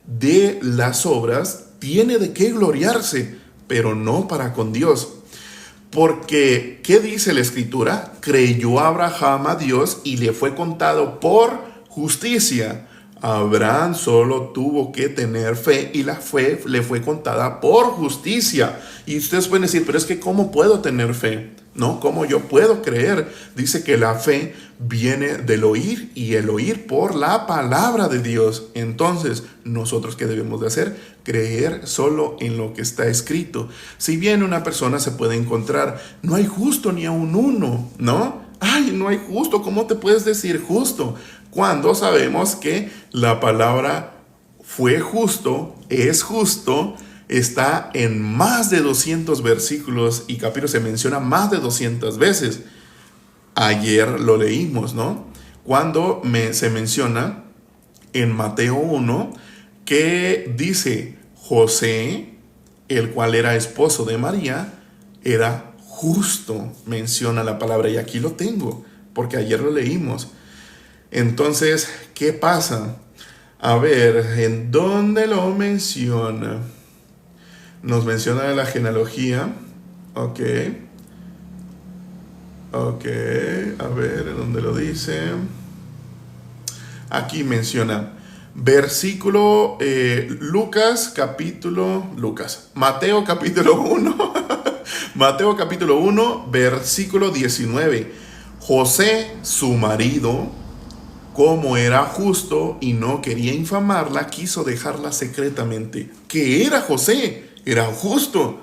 De las obras tiene de qué gloriarse, pero no para con Dios. Porque, ¿qué dice la Escritura? Creyó Abraham a Dios y le fue contado por justicia. Abraham solo tuvo que tener fe y la fe le fue contada por justicia. Y ustedes pueden decir, pero es que ¿cómo puedo tener fe? ¿no? ¿Cómo yo puedo creer? Dice que la fe viene del oír y el oír por la palabra de Dios. Entonces, ¿nosotros qué debemos de hacer? Creer solo en lo que está escrito. Si bien una persona se puede encontrar, no hay justo ni aun uno, ¿no? Ay, no hay justo, ¿cómo te puedes decir justo? Cuando sabemos que la palabra fue justo, es justo, está en más de 200 versículos y capítulos, se menciona más de 200 veces. Ayer lo leímos, ¿no? Cuando se menciona en Mateo 1 que dice José, el cual era esposo de María, era justo, menciona la palabra, y aquí lo tengo, porque ayer lo leímos. Entonces, ¿qué pasa? A ver, ¿en dónde lo menciona? Nos menciona la genealogía. Ok, a ver, ¿en dónde lo dice? Aquí menciona versículo Mateo capítulo 1, Mateo capítulo 1, versículo 19. José, su marido, como era justo y no quería infamarla, quiso dejarla secretamente. ¿Qué era José? Era justo.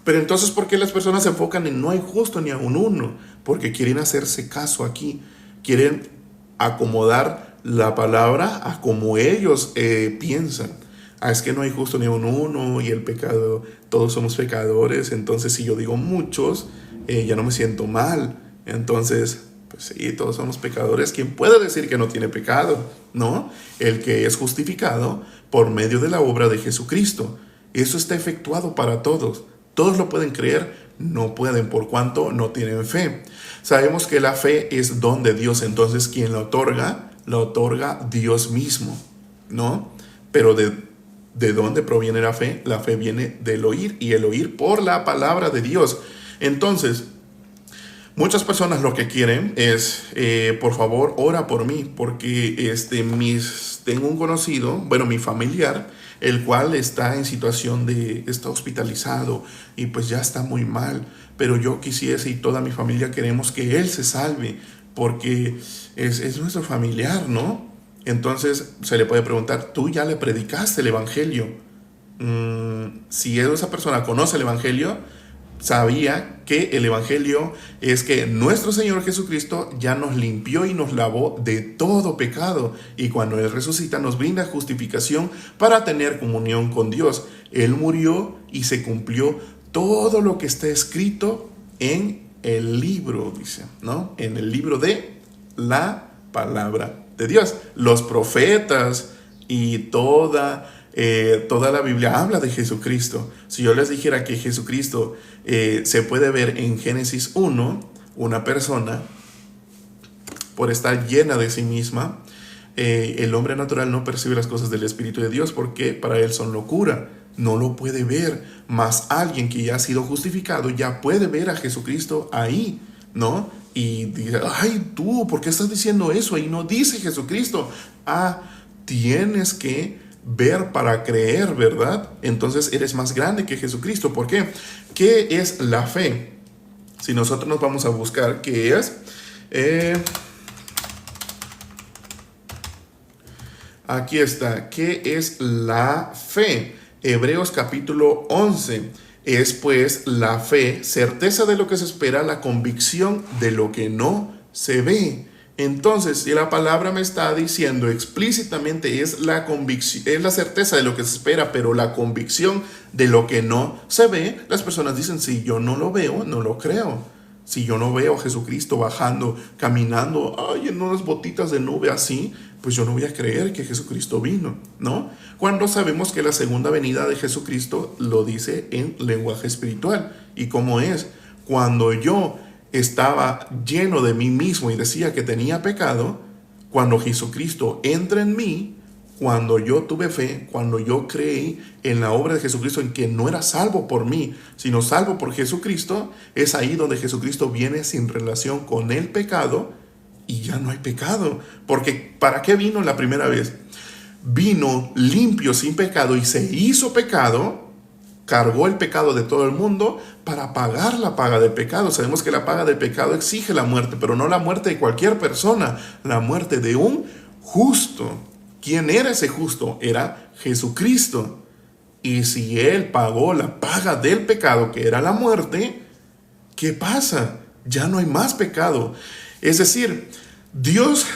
Pero entonces, ¿por qué las personas se enfocan en no hay justo ni aun uno? Porque quieren hacerse caso aquí. Quieren acomodar la palabra a como ellos piensan. Es que no hay justo ni aun uno y el pecado, todos somos pecadores. Entonces, si yo digo muchos, ya no me siento mal. Entonces, pues sí, todos somos pecadores. ¿Quién puede decir que no tiene pecado? ¿No? El que es justificado por medio de la obra de Jesucristo. Eso está efectuado para todos. Todos lo pueden creer, no pueden por cuanto no tienen fe. Sabemos que la fe es don de Dios, entonces quien lo otorga Dios mismo, ¿no? Pero ¿de dónde proviene la fe? La fe viene del oír y el oír por la palabra de Dios. Entonces, muchas personas lo que quieren es, por favor, ora por mí, porque tengo un conocido, mi familiar, el cual está en situación está hospitalizado y pues ya está muy mal, pero yo quisiese y toda mi familia queremos que él se salve, porque es nuestro familiar, ¿no? Entonces se le puede preguntar, ¿tú ya le predicaste el evangelio? Si esa persona conoce el evangelio, sabía que el evangelio es que nuestro Señor Jesucristo ya nos limpió y nos lavó de todo pecado, y cuando Él resucita nos brinda justificación para tener comunión con Dios. Él murió y se cumplió todo lo que está escrito en el libro, dice, ¿no? En el libro de la palabra de Dios. Los profetas y toda la Biblia habla de Jesucristo. Si yo les dijera que Jesucristo se puede ver en Génesis 1, una persona, por estar llena de sí misma, el hombre natural no percibe las cosas del Espíritu de Dios porque para él son locura, no lo puede ver, mas alguien que ya ha sido justificado ya puede ver a Jesucristo ahí, ¿no? Y dice, ay, tú, ¿por qué estás diciendo eso? Ahí no dice Jesucristo. Tienes que ver para creer, ¿verdad? Entonces eres más grande que Jesucristo. ¿Por qué? ¿Qué es la fe? Si nosotros nos vamos a buscar qué es, aquí está, ¿qué es la fe? Hebreos capítulo 11. Es pues la fe, certeza de lo que se espera, la convicción de lo que no se ve. Entonces, si la palabra me está diciendo explícitamente es la convicción, es la certeza de lo que se espera, pero la convicción de lo que no se ve, las personas dicen, si yo no lo veo, no lo creo. Si yo no veo a Jesucristo bajando, caminando, en unas botitas de nube así, pues yo no voy a creer que Jesucristo vino, ¿no? Cuando sabemos que la segunda venida de Jesucristo lo dice en lenguaje espiritual. ¿Y cómo es? Cuando yo estaba lleno de mí mismo y decía que tenía pecado, cuando Jesucristo entra en mí, cuando yo tuve fe, cuando yo creí en la obra de Jesucristo, en que no era salvo por mí, sino salvo por Jesucristo, es ahí donde Jesucristo viene sin relación con el pecado y ya no hay pecado. Porque ¿para qué vino la primera vez? Vino limpio, sin pecado, y se hizo pecado cargó el pecado de todo el mundo para pagar la paga del pecado. Sabemos que la paga del pecado exige la muerte, pero no la muerte de cualquier persona, la muerte de un justo. ¿Quién era ese justo? Era Jesucristo. Y si Él pagó la paga del pecado, que era la muerte, ¿qué pasa? Ya no hay más pecado. Es decir, Dios,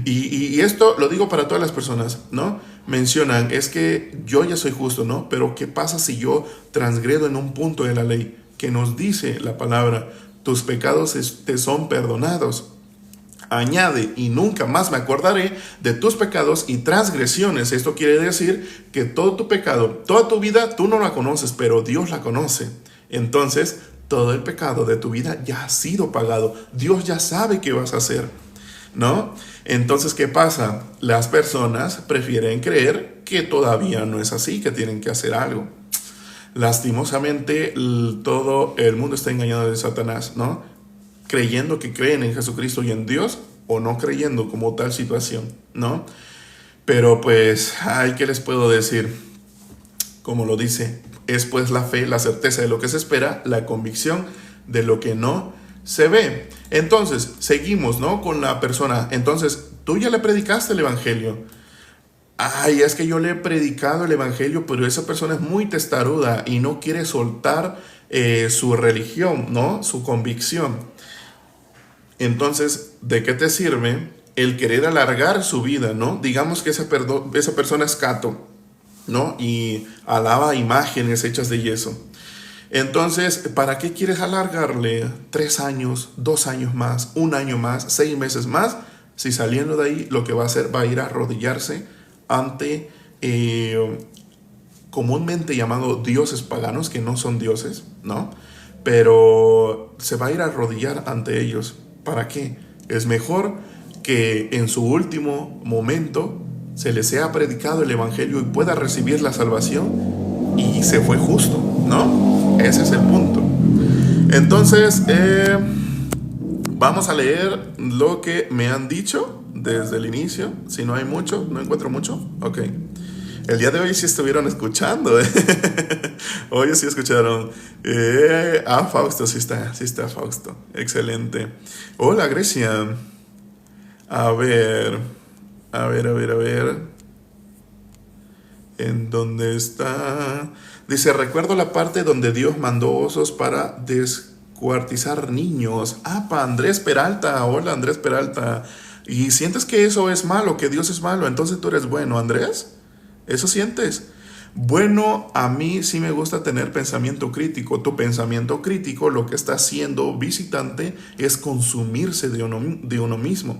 y esto lo digo para todas las personas, ¿no? Mencionan, es que yo ya soy justo, ¿no? Pero ¿qué pasa si yo transgredo en un punto de la ley? Que nos dice la palabra, tus pecados te son perdonados. Añade, y nunca más me acordaré de tus pecados y transgresiones. Esto quiere decir que todo tu pecado, toda tu vida, tú no la conoces, pero Dios la conoce. Entonces, todo el pecado de tu vida ya ha sido pagado. Dios ya sabe qué vas a hacer, ¿no? Entonces, ¿qué pasa? Las personas prefieren creer que todavía no es así, que tienen que hacer algo. Lastimosamente, todo el mundo está engañado de Satanás, ¿no? Creyendo que creen en Jesucristo y en Dios, o no creyendo como tal situación, ¿no? Pero pues, ay, ¿qué les puedo decir? Como lo dice, es pues la fe, la certeza de lo que se espera, la convicción de lo que no se ve. Entonces, seguimos, ¿no? Con la persona. Entonces, tú ya le predicaste el evangelio. Ay, es que yo le he predicado el evangelio, pero esa persona es muy testaruda y no quiere soltar su religión, ¿no? Su convicción. Entonces, ¿de qué te sirve el querer alargar su vida, ¿no? Digamos que esa persona es cato, ¿no? Y alaba imágenes hechas de yeso. Entonces, ¿para qué quieres alargarle 3 años, 2 años más, 1 año más, 6 meses más? Si saliendo de ahí lo que va a hacer va a ir a arrodillarse ante comúnmente llamado dioses paganos, que no son dioses, ¿no? Pero se va a ir a arrodillar ante ellos. ¿Para qué? Es mejor que en su último momento se le sea predicado el evangelio y pueda recibir la salvación y se fue justo, ¿no? Ese es el punto. Entonces, vamos a leer lo que me han dicho desde el inicio. Si no hay mucho, no encuentro mucho. Ok. El día de hoy sí estuvieron escuchando. Hoy sí escucharon. Fausto, sí está Fausto. Excelente. Hola, Grecia. A ver. ¿En dónde está? Dice, recuerdo la parte donde Dios mandó osos para descuartizar niños. Pa Andrés Peralta. Hola, Andrés Peralta. ¿Y sientes que eso es malo, que Dios es malo? Entonces tú eres bueno, Andrés. ¿Eso sientes? Bueno, a mí sí me gusta tener pensamiento crítico. Tu pensamiento crítico lo que está haciendo visitante es consumirse de uno mismo.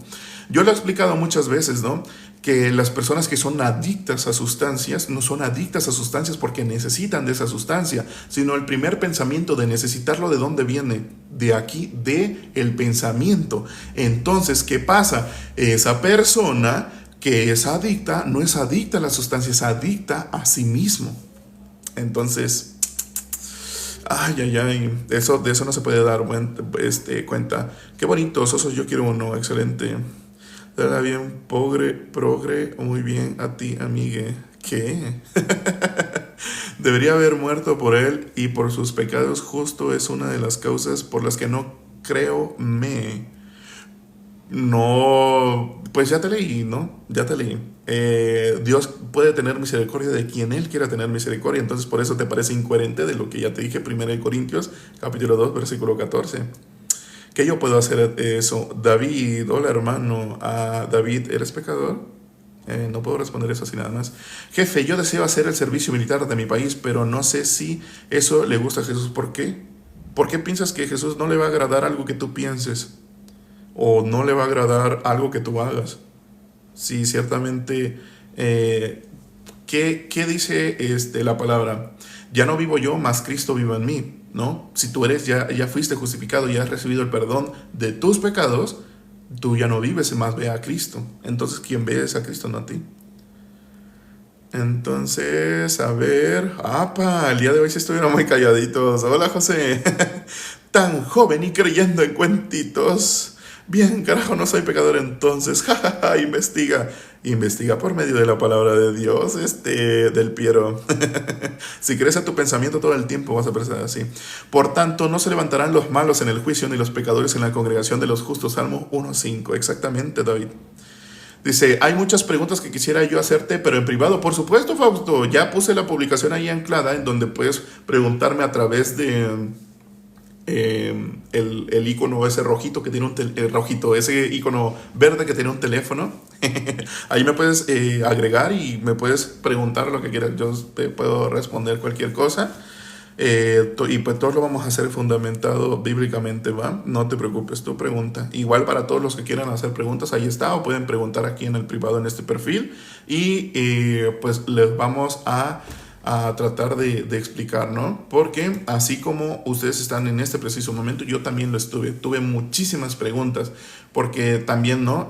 Yo lo he explicado muchas veces, ¿no? Que las personas que son adictas a sustancias no son adictas a sustancias porque necesitan de esa sustancia, sino el primer pensamiento de necesitarlo, ¿de dónde viene? De aquí, de el pensamiento. Entonces, ¿qué pasa? Esa persona que es adicta, no es adicta a la sustancia, es adicta a sí mismo. Entonces, de eso no se puede dar cuenta. Qué bonitos, osos, yo quiero uno, excelente. Dale bien, progre, muy bien a ti, amigue. ¿Qué? Debería haber muerto por él y por sus pecados, justo es una de las causas por las que no creo No, pues ya te leí, ¿no? Ya te leí. Dios puede tener misericordia de quien Él quiera tener misericordia. Entonces por eso te parece incoherente de lo que ya te dije, 1 Corintios, capítulo 2, versículo 14. ¿Qué yo puedo hacer eso? David, hola hermano. David, ¿eres pecador? No puedo responder eso así nada más. Jefe, yo deseo hacer el servicio militar de mi país, pero no sé si eso le gusta a Jesús. ¿Por qué? ¿Por qué piensas que a Jesús no le va a agradar algo que tú pienses? ¿O no le va a agradar algo que tú hagas? Sí, ciertamente. ¿Qué dice la palabra? Ya no vivo yo, mas Cristo vive en mí, ¿no? Si tú ya fuiste justificado y has recibido el perdón de tus pecados, tú ya no vives, más ve a Cristo. Entonces, ¿quién ve es a Cristo, no a ti? Entonces, a ver. El día de hoy sí estuvieron muy calladitos. Hola, José. Tan joven y creyendo en cuentitos. Bien, carajo, no soy pecador entonces. Ja, ja, ja, investiga. Investiga por medio de la palabra de Dios, del Piero. Si crees a tu pensamiento todo el tiempo vas a pensar así. Por tanto, no se levantarán los malos en el juicio ni los pecadores en la congregación de los justos. Salmo 1:5. Exactamente, David. Dice, hay muchas preguntas que quisiera yo hacerte, pero en privado. Por supuesto, Fausto, ya puse la publicación ahí anclada en donde puedes preguntarme a través de el icono ese rojito que tiene ese icono verde que tiene un teléfono. Ahí me puedes agregar y me puedes preguntar lo que quieras. Yo te puedo responder cualquier cosa. Y pues todos lo vamos a hacer fundamentado bíblicamente, ¿va? No te preocupes, tu pregunta. Igual para todos los que quieran hacer preguntas, ahí está, o pueden preguntar aquí en el privado en este perfil. Y pues les vamos a tratar de explicar, ¿no? Porque así como ustedes están en este preciso momento, yo también lo estuve. Tuve muchísimas preguntas, porque también, ¿no?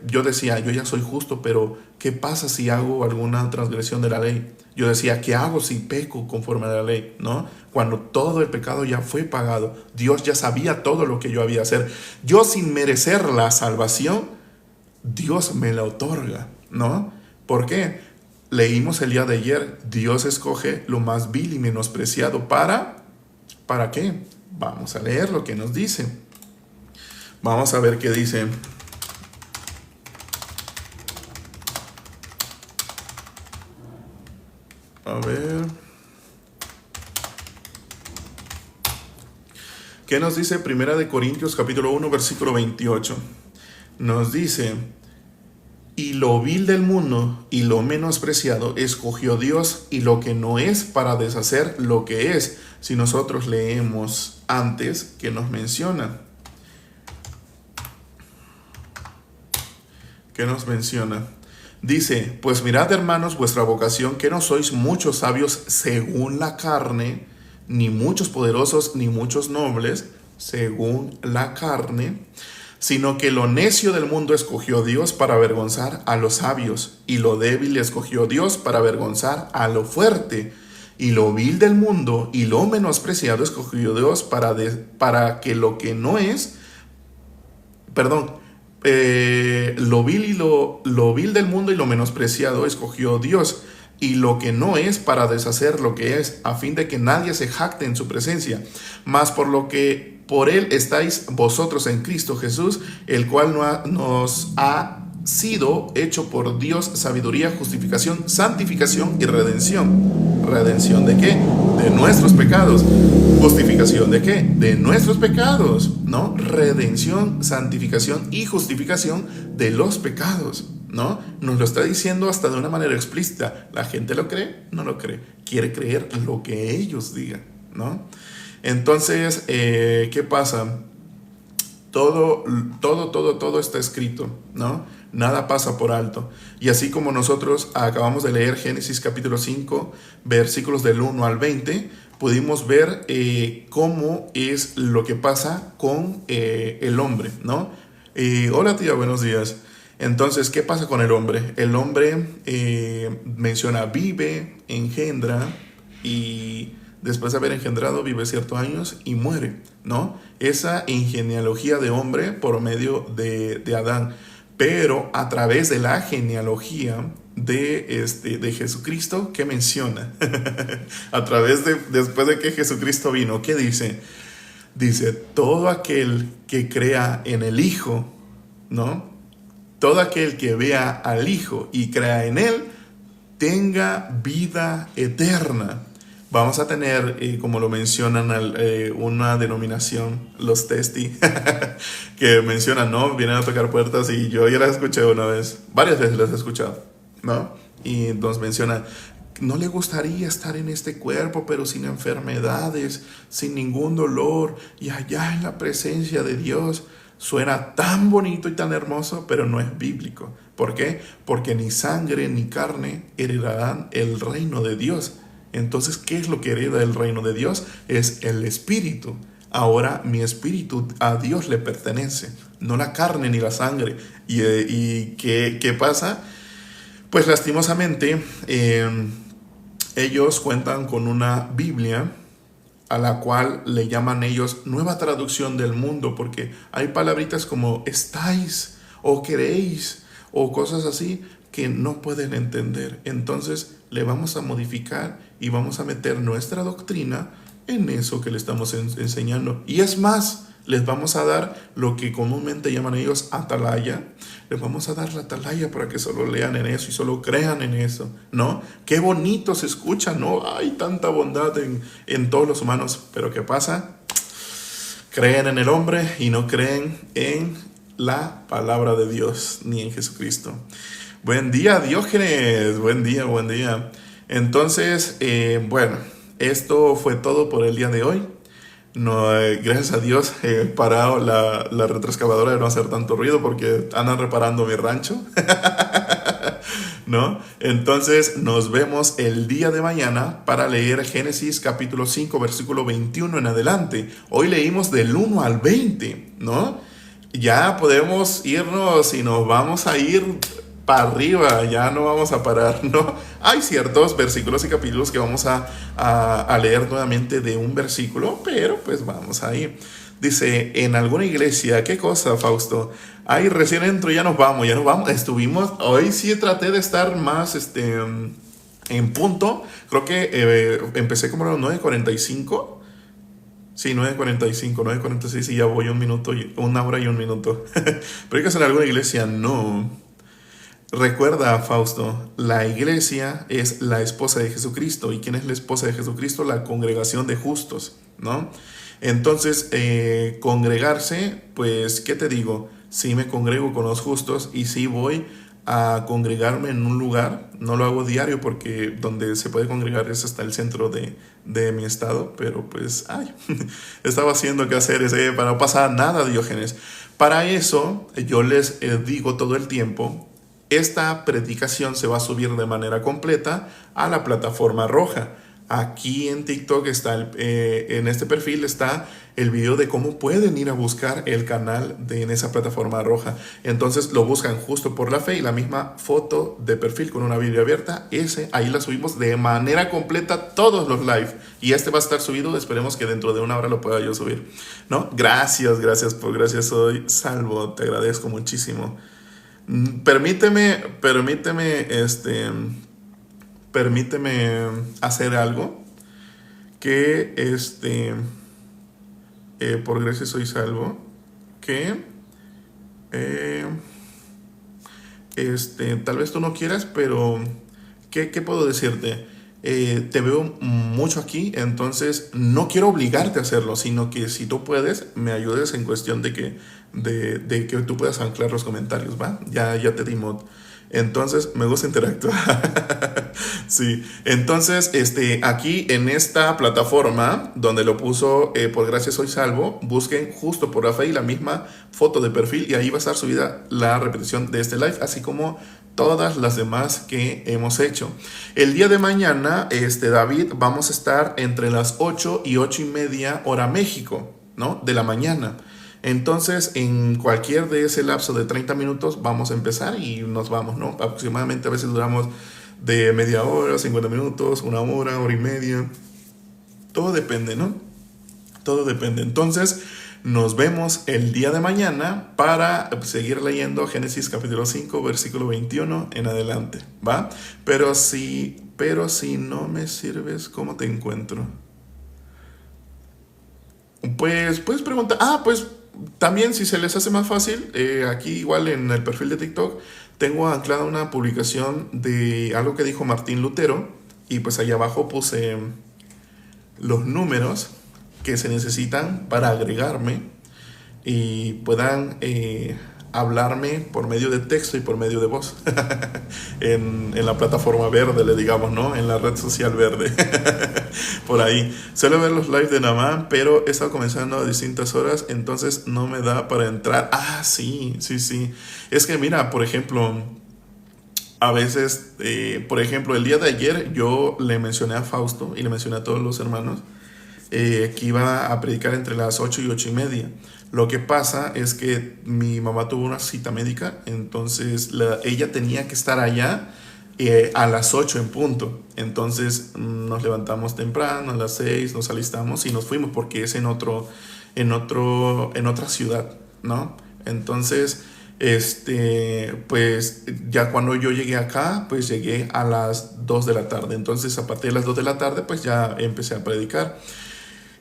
Yo decía, yo ya soy justo, pero ¿qué pasa si hago alguna transgresión de la ley? Yo decía, ¿qué hago si peco conforme a la ley? ¿No? Cuando todo el pecado ya fue pagado, Dios ya sabía todo lo que yo había de hacer. Yo sin merecer la salvación, Dios me la otorga, ¿no? ¿Por qué? Leímos el día de ayer, Dios escoge lo más vil y menospreciado ¿para qué? Vamos a leer lo que nos dice. Vamos a ver qué dice. A ver. ¿Qué nos dice Primera de Corintios capítulo 1 versículo 28? Nos dice, y lo vil del mundo y lo menospreciado escogió Dios y lo que no es para deshacer lo que es. Si nosotros leemos antes, ¿qué nos menciona? ¿Qué nos menciona? Dice, pues mirad hermanos vuestra vocación, que no sois muchos sabios según la carne, ni muchos poderosos, ni muchos nobles según la carne, sino que lo necio del mundo escogió Dios para avergonzar a los sabios, y lo débil escogió Dios para avergonzar a lo fuerte, y lo vil del mundo y lo menospreciado escogió Dios para que lo que no es, lo vil del mundo y lo menospreciado escogió Dios, y lo que no es para deshacer lo que es, a fin de que nadie se jacte en su presencia. Mas por él estáis vosotros en Cristo Jesús, el cual nos ha sido hecho por Dios sabiduría, justificación, santificación y redención. ¿Redención de qué? De nuestros pecados. ¿Justificación de qué? De nuestros pecados, ¿no? Redención, santificación y justificación de los pecados, ¿no? Nos lo está diciendo hasta de una manera explícita. ¿La gente lo cree? No lo cree. Quiere creer lo que ellos digan, ¿no? Entonces, ¿qué pasa? Todo está escrito, ¿no? Nada pasa por alto. Y así como nosotros acabamos de leer Génesis capítulo 5, versículos del 1 al 20, pudimos ver cómo es lo que pasa con el hombre, ¿no? Hola tía, buenos días. Entonces, ¿qué pasa con el hombre? El hombre menciona vive, engendra y después de haber engendrado vive ciertos años y muere, ¿no? Esa en genealogía de hombre por medio de Adán, pero a través de la genealogía de Jesucristo, ¿qué menciona? Después de que Jesucristo vino, ¿qué dice? Dice, todo aquel que crea en el Hijo, ¿no? Todo aquel que vea al Hijo y crea en Él, tenga vida eterna. Vamos a tener, como lo mencionan, una denominación, los Testi, que mencionan, ¿no? Vienen a tocar puertas y yo ya las escuché una vez, varias veces las he escuchado, ¿no? Y entonces mencionan, no le gustaría estar en este cuerpo, pero sin enfermedades, sin ningún dolor, y allá en la presencia de Dios. Suena tan bonito y tan hermoso, pero no es bíblico. ¿Por qué? Porque ni sangre ni carne heredarán el reino de Dios. Entonces, ¿qué es lo que hereda el reino de Dios? Es el espíritu. Ahora mi espíritu a Dios le pertenece, no la carne ni la sangre. ¿Y qué pasa? Pues lastimosamente ellos cuentan con una Biblia a la cual le llaman ellos nueva traducción del mundo, porque hay palabritas como estáis o queréis o cosas así que no pueden entender. Entonces le vamos a modificar y vamos a meter nuestra doctrina en eso que le estamos enseñando. Y es más, les vamos a dar lo que comúnmente llaman ellos atalaya. Les vamos a dar la atalaya para que solo lean en eso y solo crean en eso, ¿no? Qué bonito se escucha, ¿no? Hay tanta bondad en todos los humanos. Pero ¿qué pasa? Creen en el hombre y no creen en la palabra de Dios ni en Jesucristo. Buen día, Diógenes. Buen día, buen día. Entonces, bueno, esto fue todo por el día de hoy. No, gracias a Dios he parado la retroexcavadora de no hacer tanto ruido porque andan reparando mi rancho. ¿No? Entonces nos vemos el día de mañana para leer Génesis capítulo 5 versículo 21 en adelante. Hoy leímos del 1 al 20, ¿no? Ya podemos irnos y nos vamos a ir para arriba, ya no vamos a parar, ¿no? Hay ciertos versículos y capítulos que vamos a leer nuevamente de un versículo, pero pues vamos ahí. Dice, en alguna iglesia, ¿qué cosa, Fausto? Ay, recién entro, ya nos vamos. Estuvimos, hoy sí traté de estar más, en punto. Creo que empecé como a las 9:45. Sí, 9:45, 9:46 y ya voy un minuto, una hora y un minuto. Pero que en alguna iglesia, no. Recuerda, Fausto, la iglesia es la esposa de Jesucristo. ¿Y quién es la esposa de Jesucristo? La congregación de justos, ¿no? Entonces, congregarse, pues, ¿qué te digo? Sí me congrego con los justos y sí voy a congregarme en un lugar. No lo hago diario porque donde se puede congregar es hasta el centro de mi estado. Pero pues, ay, estaba haciendo que hacer ese para no pasar nada, Diógenes. Para eso, yo les digo todo el tiempo, esta predicación se va a subir de manera completa a la plataforma roja. Aquí en TikTok está, en este perfil está el video de cómo pueden ir a buscar el canal en esa plataforma roja. Entonces lo buscan justo por la fe y la misma foto de perfil con una Biblia abierta. Ahí la subimos de manera completa todos los live. Y este va a estar subido, esperemos que dentro de una hora lo pueda yo subir, ¿no? Gracias, soy salvo, te agradezco muchísimo. Permíteme hacer algo que por gracia soy salvo, que tal vez tú no quieras, pero ¿qué puedo decirte? Te veo mucho aquí, entonces no quiero obligarte a hacerlo, sino que si tú puedes, me ayudes en cuestión de que tú puedas anclar los comentarios, ¿va? Ya te di mod. Entonces, me gusta interactuar. Sí, entonces, aquí en esta plataforma, donde lo puso por gracia soy salvo, busquen justo por la fe y la misma foto de perfil y ahí va a estar subida la repetición de este live, así como todas las demás que hemos hecho. El día de mañana, David, vamos a estar entre las 8 y 8:30 hora México, ¿no? De la mañana. Entonces, en cualquier de ese lapso de 30 minutos vamos a empezar y nos vamos, ¿no? Aproximadamente a veces duramos de media hora, 50 minutos, una hora, hora y media. Todo depende, ¿no? Todo depende. Entonces, nos vemos el día de mañana para seguir leyendo Génesis capítulo 5, versículo 21 en adelante, ¿va? Pero si no me sirves, ¿cómo te encuentro? Pues puedes preguntar. Pues también si se les hace más fácil, aquí igual en el perfil de TikTok tengo anclada una publicación de algo que dijo Martín Lutero y pues ahí abajo puse los números que se necesitan para agregarme y puedan hablarme por medio de texto y por medio de voz en la plataforma verde, le digamos, ¿no? En la red social verde. Por ahí. Suelo ver los lives de Namán, pero he estado comenzando a distintas horas, entonces no me da para entrar. Sí. Es que mira, por ejemplo, a veces, por ejemplo, el día de ayer yo le mencioné a Fausto y le mencioné a todos los hermanos que iba a predicar entre las 8 y 8:30. Lo que pasa es que mi mamá tuvo una cita médica, entonces ella tenía que estar allá a las 8 en punto. Entonces nos levantamos temprano, a las 6 nos alistamos y nos fuimos porque es en otra ciudad, ¿no? Entonces, pues ya cuando yo llegué acá, pues llegué a las 2 de la tarde. Entonces a partir de las 2 de la tarde, pues ya empecé a predicar.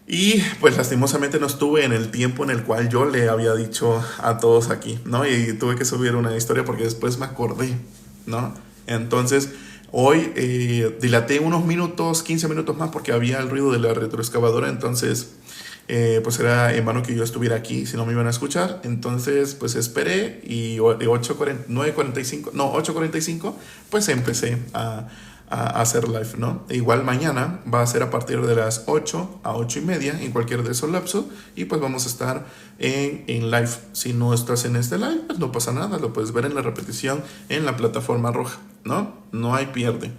Y pues lastimosamente no estuve en el tiempo en el cual yo le había dicho a todos aquí, ¿no? Y tuve que subir una historia porque después me acordé, ¿no? Entonces hoy dilaté unos minutos, 15 minutos más porque había el ruido de la retroexcavadora, entonces pues era en vano que yo estuviera aquí si no me iban a escuchar. Entonces pues esperé y 8:45 pues empecé a hacer live, ¿no? E igual mañana va a ser a partir de las 8 a 8 y media en cualquier de esos lapsos y pues vamos a estar en live. Si no estás en este live, pues no pasa nada, lo puedes ver en la repetición en la plataforma roja, ¿no? No hay pierde.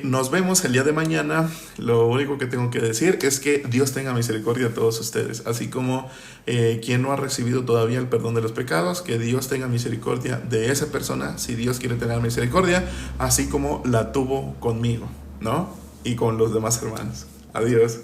Nos vemos el día de mañana. Lo único que tengo que decir es que Dios tenga misericordia de todos ustedes, así como quien no ha recibido todavía el perdón de los pecados, que Dios tenga misericordia de esa persona, si Dios quiere tener misericordia, así como la tuvo conmigo, ¿no? Y con los demás hermanos. Adiós.